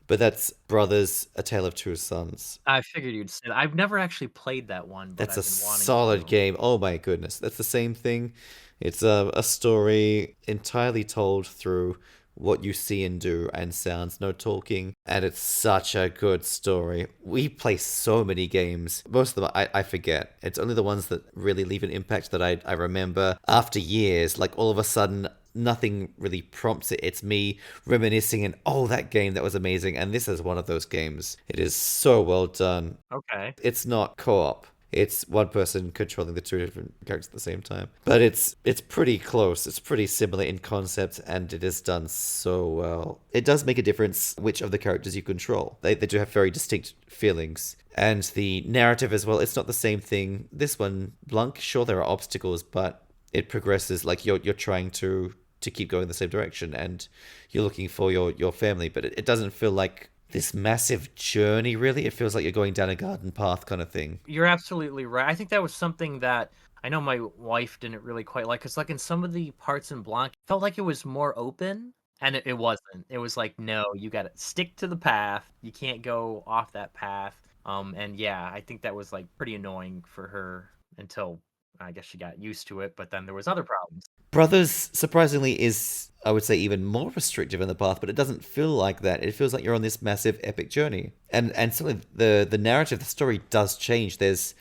But that's Brothers: A Tale of Two Sons. I figured you'd say that. I've never actually played that one, but That's a I've been wanting solid to. game. Oh my goodness. That's the same thing. It's a story entirely told through what you see and do and sounds, no talking. And it's such a good story. We play so many games. Most of them I forget. It's only the ones that really leave an impact that I remember after years. Like all of a sudden, nothing really prompts it. It's me reminiscing and, oh, that game, that was amazing. And this is one of those games. It is so well done. Okay. It's not co-op. It's one person controlling the two different characters at the same time. But it's pretty close. It's pretty similar in concept, and it is done so well. It does make a difference which of the characters you control. They do have very distinct feelings. And the narrative as well, it's not the same thing. This one, Blanc, sure, there are obstacles, but it progresses. Like you're trying to keep going the same direction, and you're looking for your family, but it doesn't feel like this massive journey, really. It feels like you're going down a garden path kind of thing. You're absolutely right. I think that was something that I know my wife didn't really quite like, because like in some of the parts in Blanc, it felt like it was more open, and it wasn't. It was like, no, you got to stick to the path. You can't go off that path. And yeah, I think that was like pretty annoying for her until I guess she got used to it, but then there was other problems. Brothers, surprisingly, is, I would say, even more restrictive in the path, but it doesn't feel like that. It feels like you're on this massive epic journey. And certainly the narrative, the story does change. There's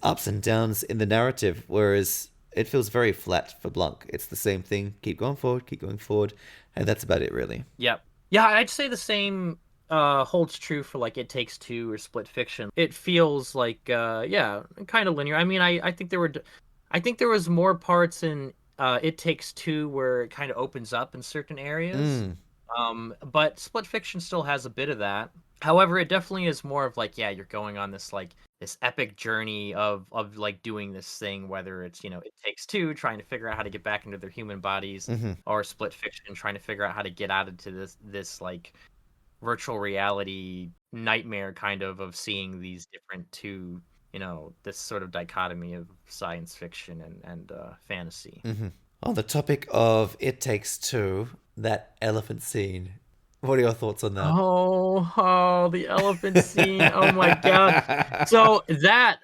ups and downs in the narrative, whereas it feels very flat for Blanc. It's the same thing. Keep going forward, and that's about it, really. Yep. Yeah, I'd say the same holds true for like It Takes Two or Split Fiction. It feels like yeah, kind of linear. I mean, I think there was more parts in It Takes Two where it kind of opens up in certain areas. But Split Fiction still has a bit of that. However, it definitely is more of like, yeah, you're going on this like this epic journey of like doing this thing, whether it's, It Takes Two trying to figure out how to get back into their human bodies, or Split Fiction trying to figure out how to get out into this like virtual reality nightmare kind of seeing these different two, this sort of dichotomy of science fiction and fantasy. On the topic of It Takes Two, that elephant scene. What are your thoughts on that? Oh, the elephant scene. Oh my god. So that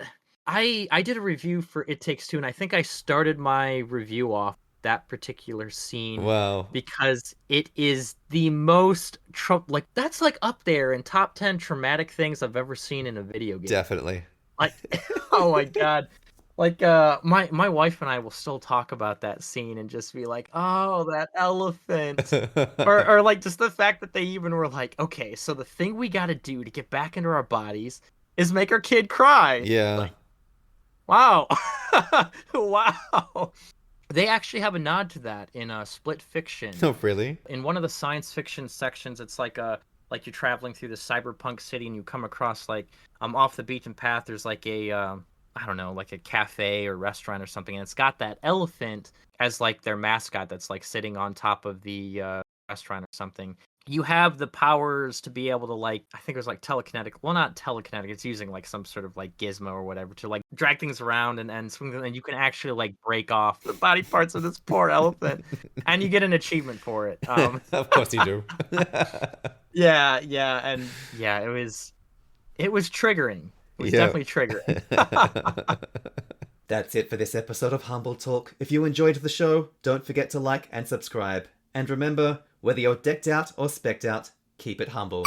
I did a review for It Takes Two, and I think I started my review off that particular scene. Wow. Because it is the most like that's like up there in top 10 traumatic things I've ever seen in a video game. Definitely. Like, oh my god. Like my wife and I will still talk about that scene and just be like, "Oh, that elephant." or like just the fact that they even were like, "Okay, so the thing we got to do to get back into our bodies is make our kid cry." Yeah. Like, wow. Wow. They actually have a nod to that in Split Fiction. Oh, really? In one of the science fiction sections, it's like like you're traveling through the cyberpunk city and you come across like off the beaten path. There's like a I don't know, like a cafe or restaurant or something, and it's got that elephant as like their mascot that's like sitting on top of the restaurant or something. you have the powers to be able to, like, I think it was like telekinetic. Well, not telekinetic. It's using like some sort of like gizmo or whatever to like drag things around and swing them, and you can actually like break off the body parts of this poor elephant, and you get an achievement for it. Of course you do. Yeah, and yeah, it was triggering. It was definitely triggering. That's it for this episode of Humble Talk. If you enjoyed the show, don't forget to like and subscribe. And remember, whether you're decked out or specced out, keep it humble.